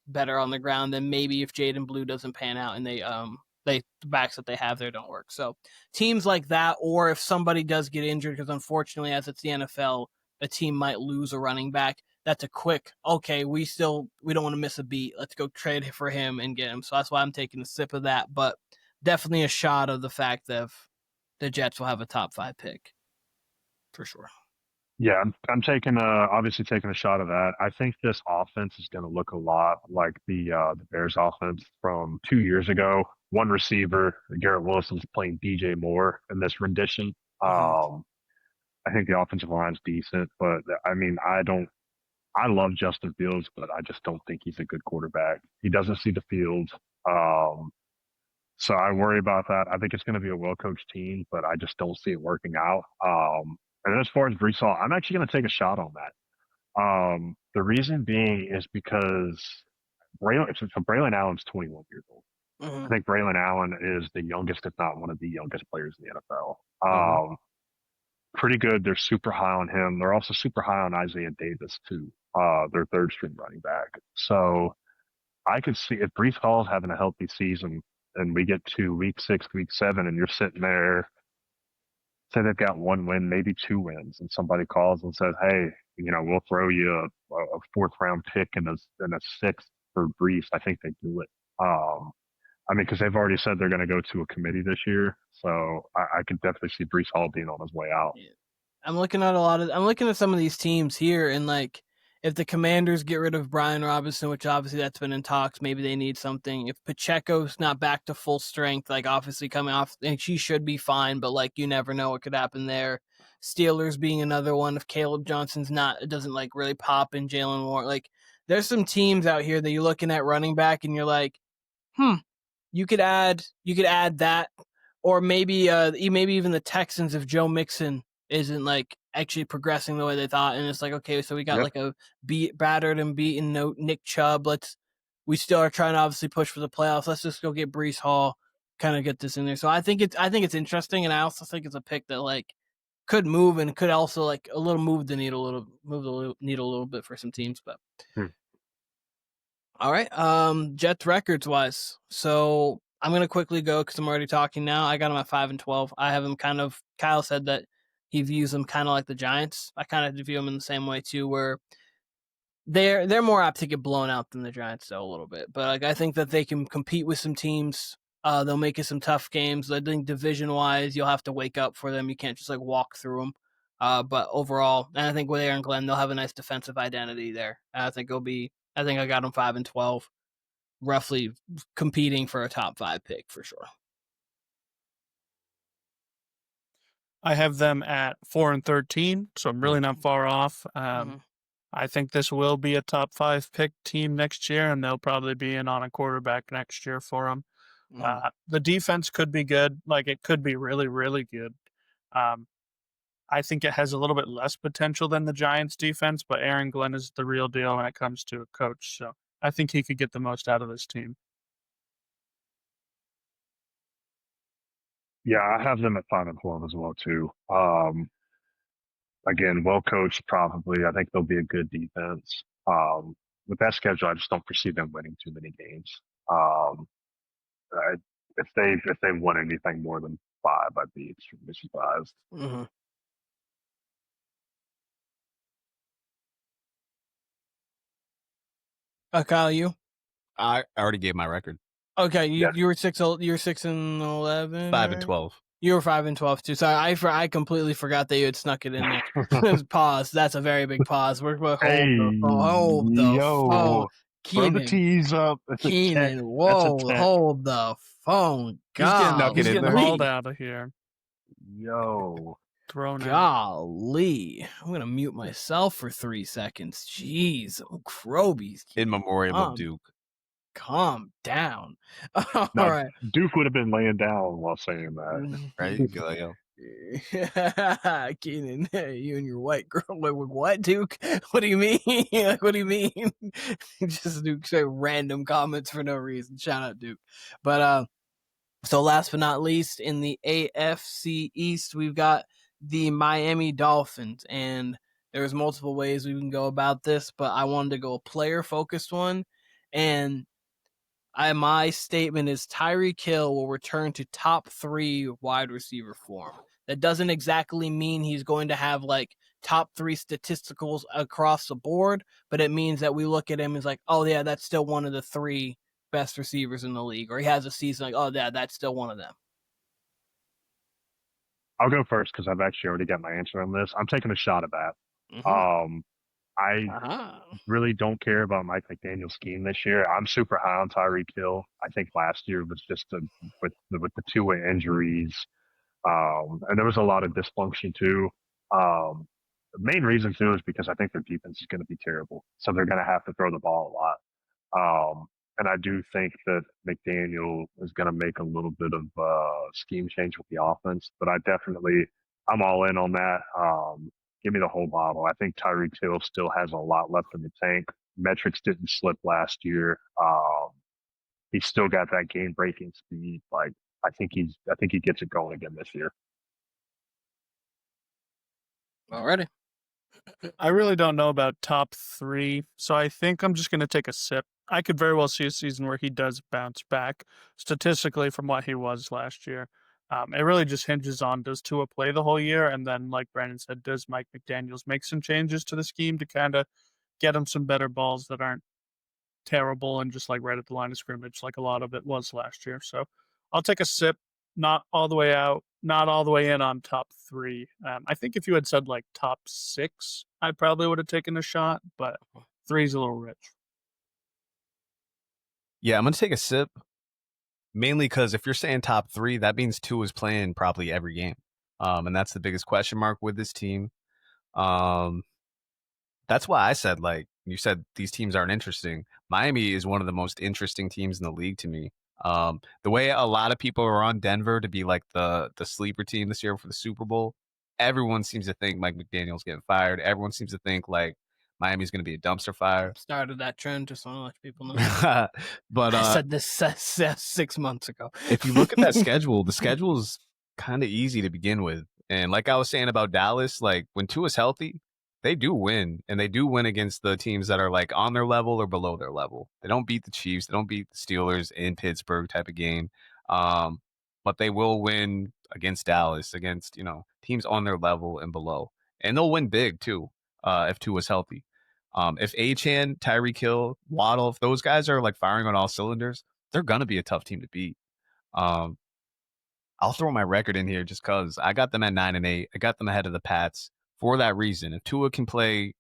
better on the ground than maybe if Jaden Blue doesn't pan out and the backs that they have there don't work. So teams like that, or if somebody does get injured, because unfortunately, as it's the NFL, a team might lose a running back. That's a quick, okay, we don't want to miss a beat. Let's go trade for him and get him. So that's why I'm taking a sip of that. But definitely a shot of the fact that the Jets will have a top 5 pick for sure. Yeah, I'm obviously taking a shot of that. I think this offense is going to look a lot like the Bears offense from 2 years ago. One receiver, Garrett Wilson, was playing DJ Moore in this rendition. I think the offensive line's decent, but I mean, I love Justin Fields, but I just don't think he's a good quarterback. He doesn't see the field. So I worry about that. I think it's going to be a well-coached team, but I just don't see it working out. And as far as Breece Hall, I'm actually going to take a shot on that. The reason being is because Braylon Allen's 21 years old. I think Braylon Allen is the youngest, if not one of the youngest players in the NFL. Pretty good. They're super high on him. They're also super high on Isaiah Davis, too, their 3rd string running back. So I could see if Breece Hall's having a healthy season and we get to week 6, week 7, and you're sitting there, say they've got 1 win, maybe 2 wins, and somebody calls and says, hey, we'll throw you a 4th round pick and a 6th for Breece, I think they do it. I mean, because they've already said they're going to go to a committee this year, so I could definitely see Breece Hall being on his way out. Yeah. I'm looking at some of these teams here, and like, if the Commanders get rid of Brian Robinson, which obviously that's been in talks, maybe they need something. If Pacheco's not back to full strength, like obviously coming off, and she should be fine, but like you never know what could happen there. Steelers being another one. If Caleb Johnson's not, it doesn't like really pop in Jalen Warren. Like there's some teams out here that you're looking at running back, and you're like, you could add that, or maybe even the Texans if Joe Mixon isn't like actually progressing the way they thought, and it's like, okay, so we got like a battered and beaten Nick Chubb. We still are trying to obviously push for the playoffs. Let's just go get Breece Hall, kind of get this in there. So I think it's interesting, and I also think it's a pick that like could move and could also like move the needle a little bit for some teams. But all right, Jets records wise, so I'm gonna quickly go because I'm already talking now. I got him at 5-12. I have him kind of. Kyle said that he views them kind of like the Giants. I kind of view them in the same way too, where they're more apt to get blown out than the Giants, though, a little bit. But like I think that they can compete with some teams. They'll make it some tough games. I think division wise, you'll have to wake up for them. You can't just like walk through them. But overall, and I think with Aaron Glenn, they'll have a nice defensive identity there. And I think I got them 5-12, roughly competing for a top 5 pick for sure. I have them at 4-13, so I'm really not far off. I think this will be a top 5 pick team next year, and they'll probably be in on a quarterback next year for them. The defense could be good. Like, it could be really, really good. I think it has a little bit less potential than the Giants defense, but Aaron Glenn is the real deal when it comes to a coach. So I think he could get the most out of this team. Yeah, I have them at 5-12 as well too. Again, well coached probably. I think they'll be a good defense. With that schedule, I just don't foresee them winning too many games. If they won anything more than 5, I'd be extremely surprised. Kyle, you? I already gave my record. Okay, you were 6-11. 5-12. You were 5-12 too. Sorry, I completely forgot that you had snuck it in there. Pause. That's a very big pause. We're hold the phone. Throw the tees up. Keenan, hold the phone. God, he's getting hauled out of here. Yo. Thrown out. Golly. I'm going to mute myself for 3 seconds. Jeez. Crobies. In memoriam of Duke. Calm down. All right. Duke would have been laying down while saying that. Right? You'd be like, yo. Keenan, you and your white girl. What, Duke? What do you mean? Like, what do you mean? Just Duke say random comments for no reason. Shout out Duke. But so last but not least, in the AFC East, we've got the Miami Dolphins, and there's multiple ways we can go about this, but I wanted to go a player-focused one, and my statement is Tyreek Hill will return to top 3 wide receiver form. That doesn't exactly mean he's going to have like top 3 statisticals across the board, but it means that we look at him as like, oh yeah, that's still one of the 3 best receivers in the league. Or he has a season like, oh yeah, that's still one of them. I'll go first because I've actually already got my answer on this. I'm taking a shot at that. Mm-hmm. I really don't care about Mike McDaniel's scheme this year. I'm super high on Tyreek Hill. I think last year was just with the two-way injuries, and there was a lot of dysfunction too. The main reason too is because I think their defense is going to be terrible, so they're going to have to throw the ball a lot. And I do think that McDaniel is going to make a little bit of scheme change with the offense, but I'm all in on that. Give me the whole bottle. I think Tyreek Hill still has a lot left in the tank. Metrics didn't slip last year. He's still got that game-breaking speed. Like I think he gets it going again this year. Alrighty. I really don't know about top 3, so I think I'm just going to take a sip. I could very well see a season where he does bounce back statistically from what he was last year. It really just hinges on, does Tua play the whole year? And then, like Brandon said, does Mike McDaniels make some changes to the scheme to kind of get him some better balls that aren't terrible and just like right at the line of scrimmage like a lot of it was last year. So I'll take a sip, not all the way out, not all the way in on top 3. I think if you had said like top 6, I probably would have taken a shot, but 3 is a little rich. Yeah, I'm going to take a sip, mainly because if you're saying top 3, that means 2 is playing probably every game. And that's the biggest question mark with this team. That's why I said, like, you said these teams aren't interesting. Miami is one of the most interesting teams in the league to me. The way a lot of people are on Denver to be like the sleeper team this year for the Super Bowl, everyone seems to think Mike McDaniel's getting fired. Everyone seems to think like Miami's going to be a dumpster fire. Started that trend, just want to let people know. But I said this 6 months ago. If you look at that schedule, the schedule is kind of easy to begin with. And like I was saying about Dallas, like when Tua's healthy, they do win, and they do win against the teams that are like on their level or below their level. They don't beat the Chiefs, they don't beat the Steelers in Pittsburgh type of game, but they will win against Dallas, against teams on their level and below, and they'll win big too if Tua's healthy. If Achane, Tyreek Hill, Waddle, if those guys are like firing on all cylinders, they're gonna be a tough team to beat. I'll throw my record in here just because I got them at 9-8. I got them ahead of the Pats. For that reason, if Tua can play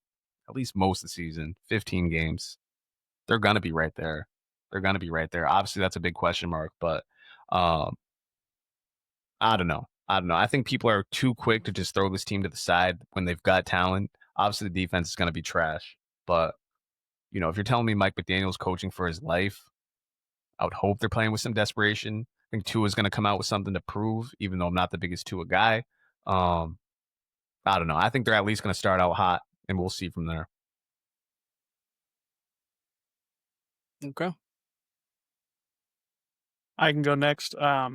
at least most of the season, 15 games, they're going to be right there. They're going to be right there. Obviously, that's a big question mark, but I don't know. I think people are too quick to just throw this team to the side when they've got talent. Obviously, the defense is going to be trash, but if you're telling me Mike McDaniel's coaching for his life, I would hope they're playing with some desperation. I think Tua is going to come out with something to prove, even though I'm not the biggest Tua guy. I don't know. I think they're at least going to start out hot, and we'll see from there. Okay. I can go next. I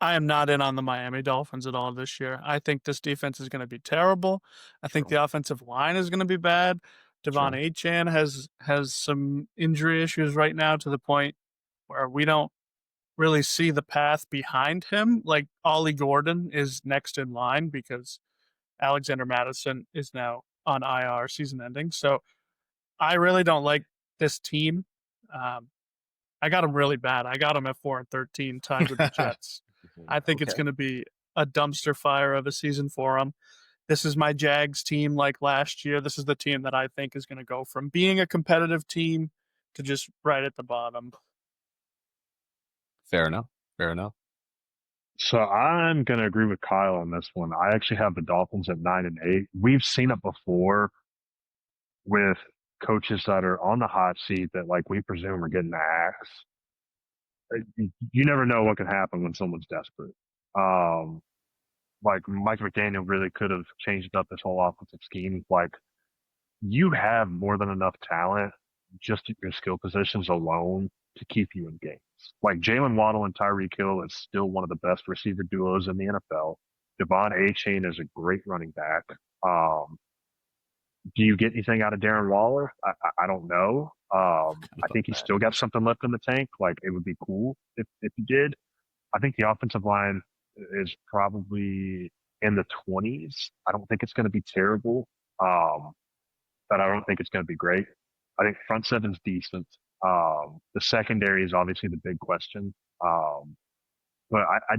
am not in on the Miami Dolphins at all this year. I think this defense is going to be terrible. I think the offensive line is going to be bad. Devon Achane has some injury issues right now to the point where we don't really see the path behind him. Like Ollie Gordon is next in line because Alexander Madison is now on IR, season ending. So I really don't like this team. I got them really bad. I got them at 4-13, tied with the Jets. I think it's going to be a dumpster fire of a season for them. This is my Jags team like last year. This is the team that I think is going to go from being a competitive team to just right at the bottom. Fair enough. So I'm going to agree with Kyle on this one. I actually have the Dolphins at 9-8. We've seen it before with coaches that are on the hot seat that, like, we presume are getting the axe. You never know what can happen when someone's desperate. like Mike McDaniel really could have changed up this whole offensive scheme. Like, you have more than enough talent just at your skill positions alone to keep you in games. Like, Jalen Waddle and Tyreek Hill is still one of the best receiver duos in the NFL. Devon Achane is a great running back. Do you get anything out of Darren Waller? I don't know. I think he's still got something left in the tank. Like, it would be cool if he did. I think the offensive line is probably in the 20s. I don't think it's going to be terrible, but I don't think it's going to be great. I think front seven's decent. The secondary is obviously the big question. But I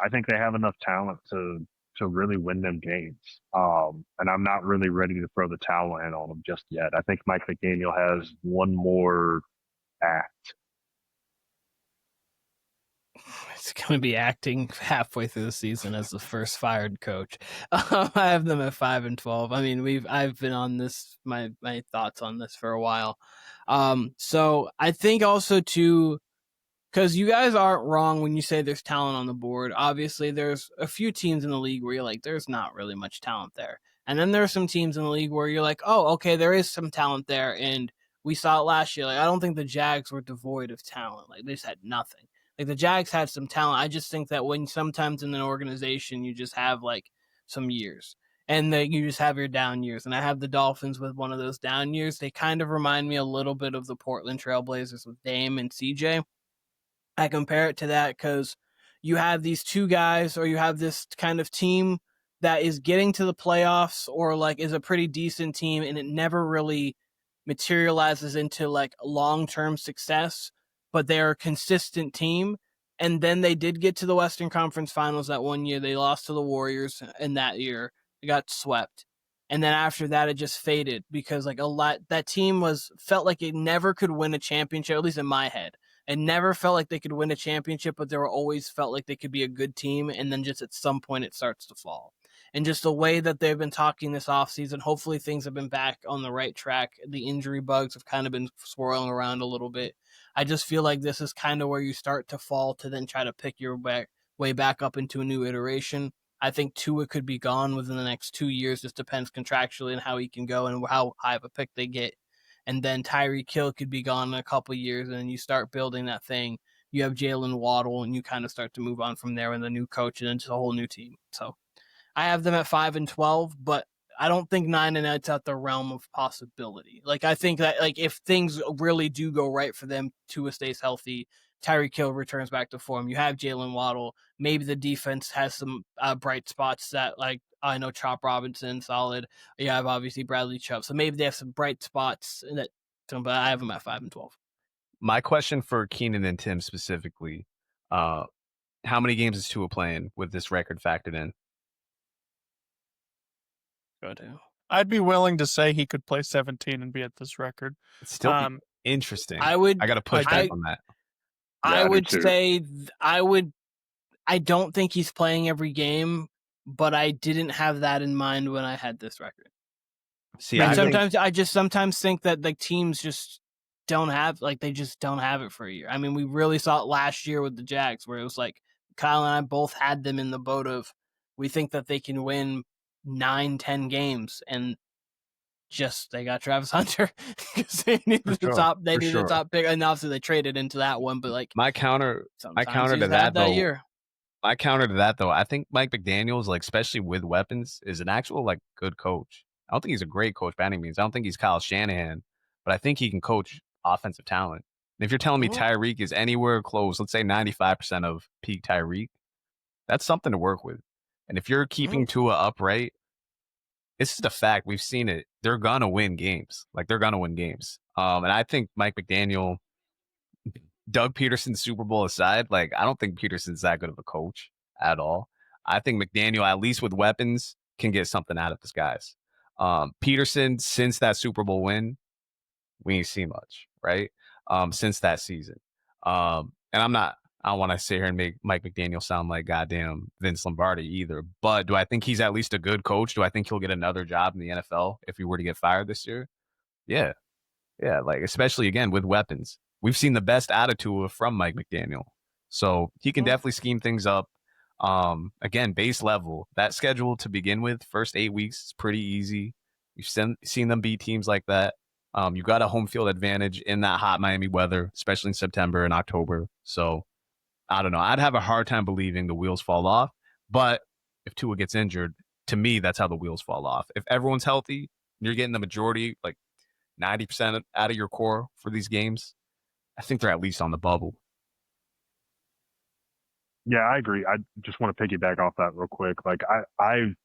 think they have enough talent to really win them games. And I'm not really ready to throw the towel in on them just yet. I think Mike McDaniel has one more act. It's going to be acting halfway through the season as the first fired coach. I have them at 5-12. I mean, I've been on this, my thoughts on this for a while. So I think also too, because you guys aren't wrong when you say there's talent on the board. Obviously, there's a few teams in the league where you're like, there's not really much talent there. And then there are some teams in the league where you're like, oh, okay, there is some talent there. And we saw it last year. Like, I don't think the Jags were devoid of talent. Like, they just had nothing. Like, the Jags had some talent. I just think that when sometimes in an organization, you just have like some years. And that you just have your down years. And I have the Dolphins with one of those down years. They kind of remind me a little bit of the Portland Trailblazers with Dame and CJ. I compare it to that because you have these two guys, or you have this kind of team that is getting to the playoffs, or like is a pretty decent team, and it never really materializes into like long-term success, but they're a consistent team. And then they did get to the Western Conference Finals that one year. They lost to the Warriors in that year. They got swept. And then after that, it just faded because like that team felt like it never could win a championship, at least in my head. It never felt like they could win a championship, but they were always felt like they could be a good team. And then just at some point it starts to fall. And just the way that they've been talking this offseason, hopefully things have been back on the right track. The injury bugs have kind of been swirling around a little bit. I just feel like this is kind of where you start to fall to then try to pick your way back up into a new iteration. I think Tua could be gone within the next 2 years. Just depends contractually on how he can go and how high of a pick they get. And then Tyreek Hill could be gone in a couple years, and then you start building that thing. You have Jalen Waddle, and you kind of start to move on from there with a new coach and into a whole new team. So I have them at 5-12, but I don't think 9-8's out the realm of possibility. Like, I think that like if things really do go right for them, Tua stays healthy, Tyreek Hill returns back to form. You have Jalen Waddle. Maybe the defense has some bright spots that, like, I know Chop Robinson, solid. You have obviously Bradley Chubb. So maybe they have some bright spots in that. But I have them at 5-12. My question for Keenan and Tim specifically, how many games is Tua playing with this record factored in? Go to. I'd be willing to say he could play 17 and be at this record. It's still interesting. I got to push back on that. I would say I don't think he's playing every game, but I didn't have that in mind when I had this record. See, I sometimes think that like teams just don't have it for a year. I mean, we really saw it last year with the Jags, where it was like Kyle and I both had them in the boat of we think that they can win 9-10 games, and just they got Travis Hunter because they needed the top pick, and obviously they traded into that one. But like my counter to that though, I think Mike McDaniel's, like, especially with weapons, is an actual like good coach. I don't think he's a great coach by any means. I don't think he's Kyle Shanahan, but I think he can coach offensive talent. And if you're telling me Tyreek is anywhere close, let's say 95% of peak Tyreek, that's something to work with. And if you're keeping Tua upright, it's just a fact. We've seen it. They're gonna win games. And I think Mike McDaniel, Doug Peterson's Super Bowl aside, like, I don't think Peterson's that good of a coach at all. I think McDaniel, at least with weapons, can get something out of this guys. Peterson, since that Super Bowl win, we ain't seen much, right? Since that season. And I don't want to sit here and make Mike McDaniel sound like goddamn Vince Lombardi either. But do I think he's at least a good coach? Do I think he'll get another job in the NFL if he were to get fired this year? Yeah. Yeah, like, especially, again, with weapons. We've seen the best attitude from Mike McDaniel. So he can definitely scheme things up. Again, base level, that schedule to begin with, first 8 weeks is pretty easy. You've seen them beat teams like that. You got a home field advantage in that hot Miami weather, especially in September and October. So I don't know. I'd have a hard time believing the wheels fall off. But if Tua gets injured, to me, that's how the wheels fall off. If everyone's healthy, you're getting the majority, like 90% out of your core for these games, I think they're at least on the bubble. Yeah, I agree. I just want to piggyback off that real quick. Like I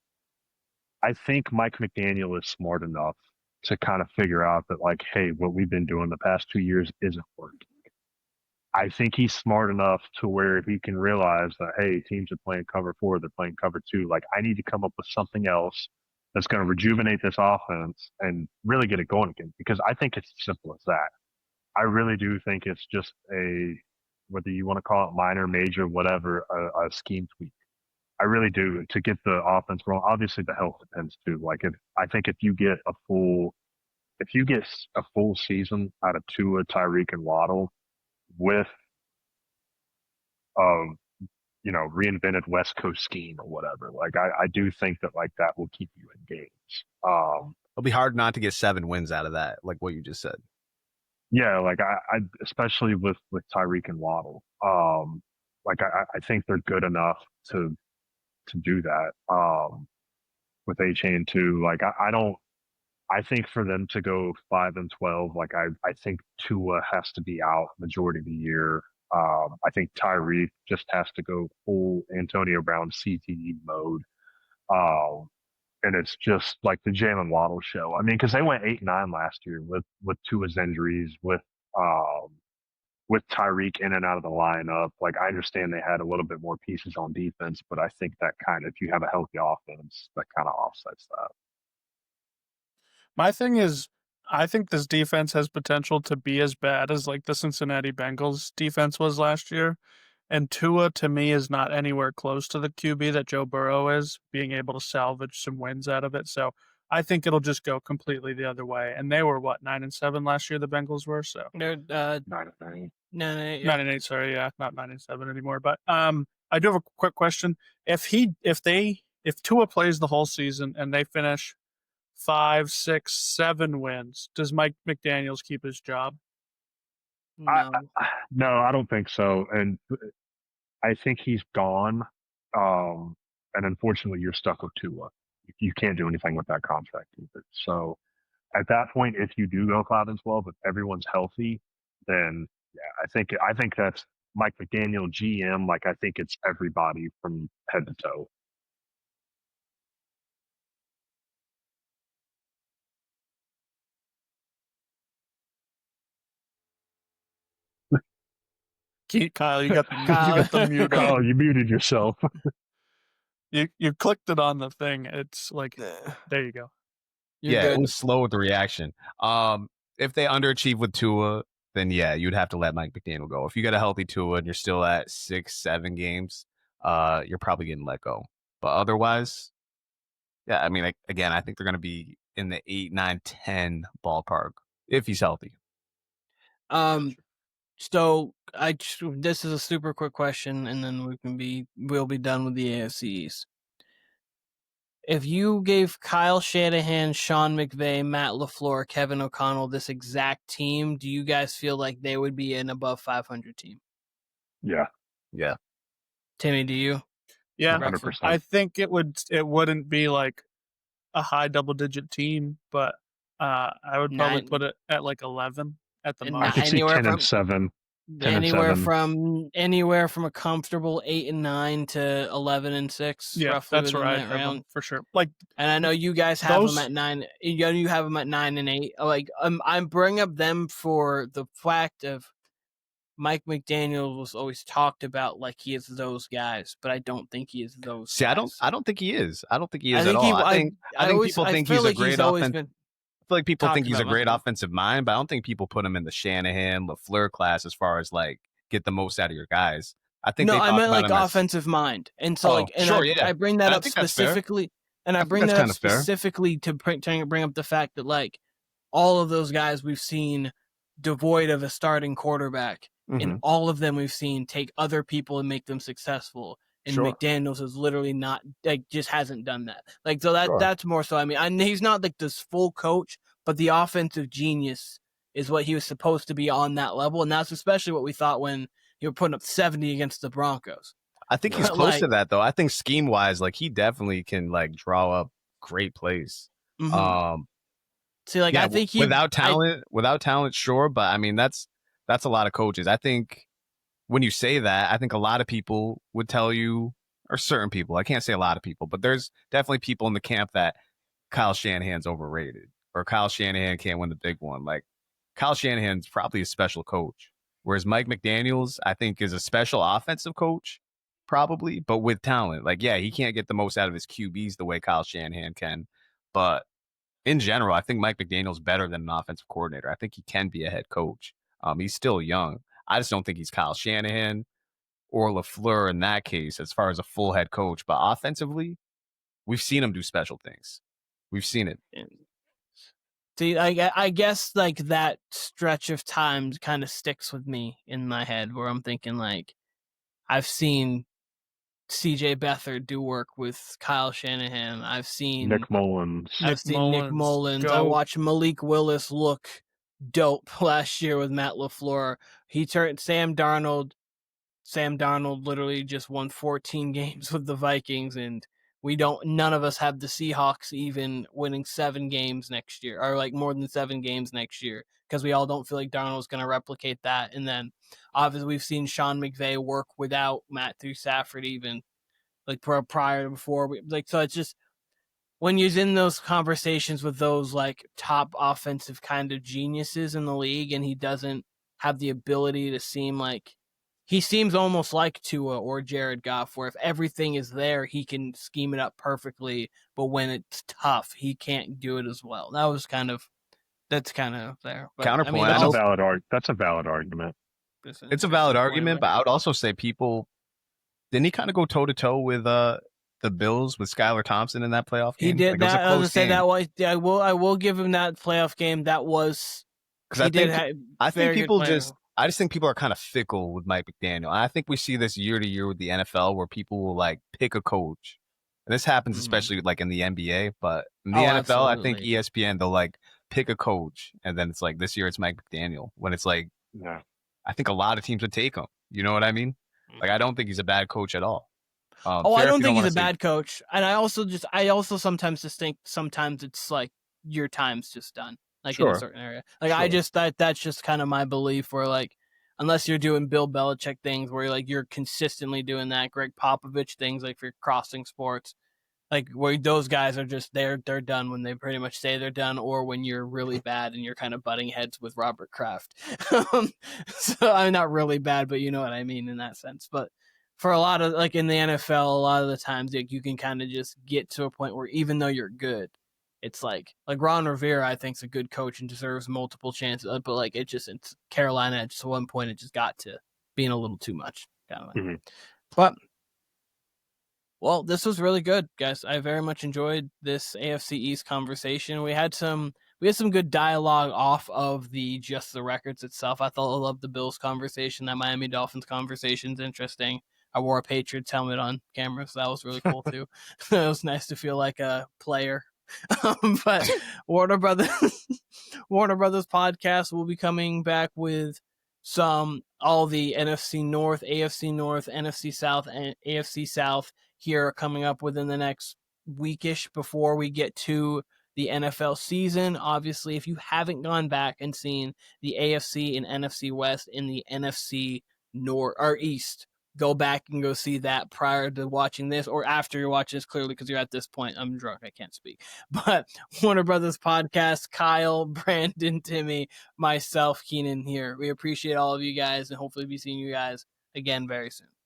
think Mike McDaniel is smart enough to kind of figure out that, like, hey, what we've been doing the past 2 years isn't working. I think he's smart enough to where he can realize that, hey, teams are playing cover 4, they're playing cover 2. Like, I need to come up with something else that's going to rejuvenate this offense and really get it going again. Because I think it's as simple as that. I really do think it's just whether you want to call it minor, major, whatever, a scheme tweak. I really do, to get the offense rolling. Obviously, the health depends too. Like, if you get a full season out of Tua, Tyreek, and Waddle with reinvented West Coast scheme or whatever, like I do think that, like, that will keep you in games. It'll be hard not to get 7 wins out of that, like what you just said. Yeah, like I especially with Tyreek and Waddle. Like I think they're good enough to do that. With A-Chain too. Like I think for them to go 5-12, like I think Tua has to be out majority of the year. I think Tyreek just has to go full Antonio Brown CTE mode. And it's just like the Jalen Waddle show. I mean, because they went 8-9 last year with Tua's injuries, with Tyreek in and out of the lineup. Like, I understand they had a little bit more pieces on defense, but I think that kind of, if you have a healthy offense, that kind of offsets that. My thing is, I think this defense has potential to be as bad as like the Cincinnati Bengals defense was last year. And Tua, to me, is not anywhere close to the QB that Joe Burrow is, being able to salvage some wins out of it. So I think it'll just go completely the other way. And they were, 9-7 last year, the Bengals were? So They're 9-9. 9-8, sorry, yeah, not 9-7 anymore. But I do have a quick question. If Tua plays the whole season and they finish 5, 6, 7 wins, does Mike McDaniels keep his job? no. No, I don't think so. And I think he's gone. And unfortunately, you're stuck with Tua. You can't do anything with that contract either. So at that point, if you do go 5-12, if everyone's healthy, then yeah, I think that's Mike McDaniel, GM. Like, I think it's everybody from head to toe. Kyle, you got the mute on. Oh, you muted yourself. You clicked it on the thing. It's like, there you go. You're It good. was slow with the reaction. If they underachieve with Tua, then yeah, you'd have to let Mike McDaniel go. If you got a healthy Tua and you're still at 6, 7 games, you're probably getting let go. But otherwise, yeah, I mean, again, I think they're going to be in the 8, 9, 10 ballpark if he's healthy. So this is a super quick question, and then we'll be done with the AFC East. If you gave Kyle Shanahan, Sean McVay, Matt LaFleur, Kevin O'Connell this exact team, do you guys feel like they would be an above 500 team? Yeah. Timmy, do you? Yeah, 100%. I think it wouldn't be like a high double-digit team, but I would probably put it at like 11 at the And most. I could see 10-7. 10-7. Anywhere from a comfortable 8-9 to 11-6. Yeah, roughly that's within where I that have round. them for sure. Like, and I know you guys have those- them at 9. You have them at 9 and 8. Like, I'm bringing up them for the fact of Mike McDaniel was always talked about like he is those guys, but I don't think he is those. See, guys. I don't think he is. I don't think he is I at think all. I think people think he's a great offensive. I feel like people think he's a great offensive mind, but I don't think people put him in the Shanahan, LaFleur class as far as like get the most out of your guys. I think I meant like offensive mind, and so I bring that up specifically, and I bring that up specifically to bring up the fact that like all of those guys we've seen devoid of a starting quarterback, and all of them we've seen take other people and make them successful. And Sure. McDaniels is literally not, like, just hasn't done that. Like, so Sure. that's more so. I mean, he's not like this full coach, but the offensive genius is what he was supposed to be on that level. And that's especially what we thought when you were putting up 70 against the Broncos. I think he's But, close like- to that, though. I think scheme-wise, like, he definitely can, like, draw up great plays. Mhm. See, like, Yeah, I think without talent, sure, but I mean that's a lot of coaches. I think when you say that, I think a lot of people would tell you, or certain people, I can't say a lot of people, but there's definitely people in the camp that Kyle Shanahan's overrated, or Kyle Shanahan can't win the big one. Like, Kyle Shanahan's probably a special coach, whereas Mike McDaniels, I think, is a special offensive coach, probably, but with talent. Like, yeah, he can't get the most out of his QBs the way Kyle Shanahan can, but in general, I think Mike McDaniel's better than an offensive coordinator. I think he can be a head coach. He's still young. I just don't think he's Kyle Shanahan or LaFleur in that case, as far as a full head coach. But offensively, we've seen him do special things. We've seen it. See, I guess like that stretch of time kind of sticks with me in my head where I'm thinking like I've seen CJ Beathard do work with Kyle Shanahan. I've seen Nick Mullins. Nick Mullins. I Dope. watched Malik Willis look dope last year with Matt LaFleur. He turned Sam Darnold literally just won 14 games with the Vikings, and none of us have the Seahawks even winning 7 games next year, or like more than 7 games next year, because we all don't feel like Darnold's going to replicate that. And then obviously we've seen Sean McVay work without Matthew Stafford even like prior before. So it's just when you're in those conversations with those like top offensive kind of geniuses in the league, and he doesn't have the ability to seem like he seems almost like Tua or Jared Goff, where if everything is there, he can scheme it up perfectly, but when it's tough, he can't do it as well. That's kind of there. But, Counterpoint, That's I'll- a valid argument. It's a valid argument, but I would also say didn't he kind of go toe to toe with the Bills with Skylar Thompson in that playoff game? He did Like, it was a that. I was close gonna say game. that was. I will give him that playoff game. That was Because I think people just. I just think people are kind of fickle with Mike McDaniel. And I think we see this year to year with the NFL where people will like pick a coach. And this happens especially like in the NBA, but in the NFL, I think absolutely. ESPN, they'll like pick a coach. And then it's like this year it's Mike McDaniel. When it's like, Yeah. I think a lot of teams would take him. You know what I mean? Like, I don't think he's a bad coach at all. I Fair don't if you think he's wanna a say- bad coach, and I also sometimes just think sometimes it's like your time's just done, like in Sure. a certain area. Like I just that's just kind of my belief. Where like unless you're doing Bill Belichick things, where like you're consistently doing that, Greg Popovich things, like for crossing sports, like where those guys are just they're done when they pretty much say they're done, or when you're really bad and you're kind of butting heads with Robert Kraft. So I'm not really bad, but you know what I mean in that sense. But for a lot of like in the NFL, a lot of the times like, you can kind of just get to a point where even though you're good, it's like Ron Rivera, I think, is a good coach and deserves multiple chances. But like it's Carolina at just one point it just got to being a little too much. Kind of Mhm. But well, this was really good, guys. I very much enjoyed this AFC East conversation. We had some good dialogue off of just the records itself. I loved the Bills conversation. That Miami Dolphins conversation's interesting. I wore a Patriots helmet on camera, so that was really cool too. It was nice to feel like a player. But Warner Brothas Podcast will be coming back with all the NFC North, AFC North, NFC South, and AFC South here coming up within the next weekish before we get to the NFL season. Obviously, if you haven't gone back and seen the AFC and NFC West in the NFC North or East, go back and go see that prior to watching this or after you're watching this, clearly, because you're at this point. I'm drunk. I can't speak. But Warner Brothas Podcast, Kyle, Brandon, Timmy, myself, Keenan here. We appreciate all of you guys and hopefully be seeing you guys again very soon.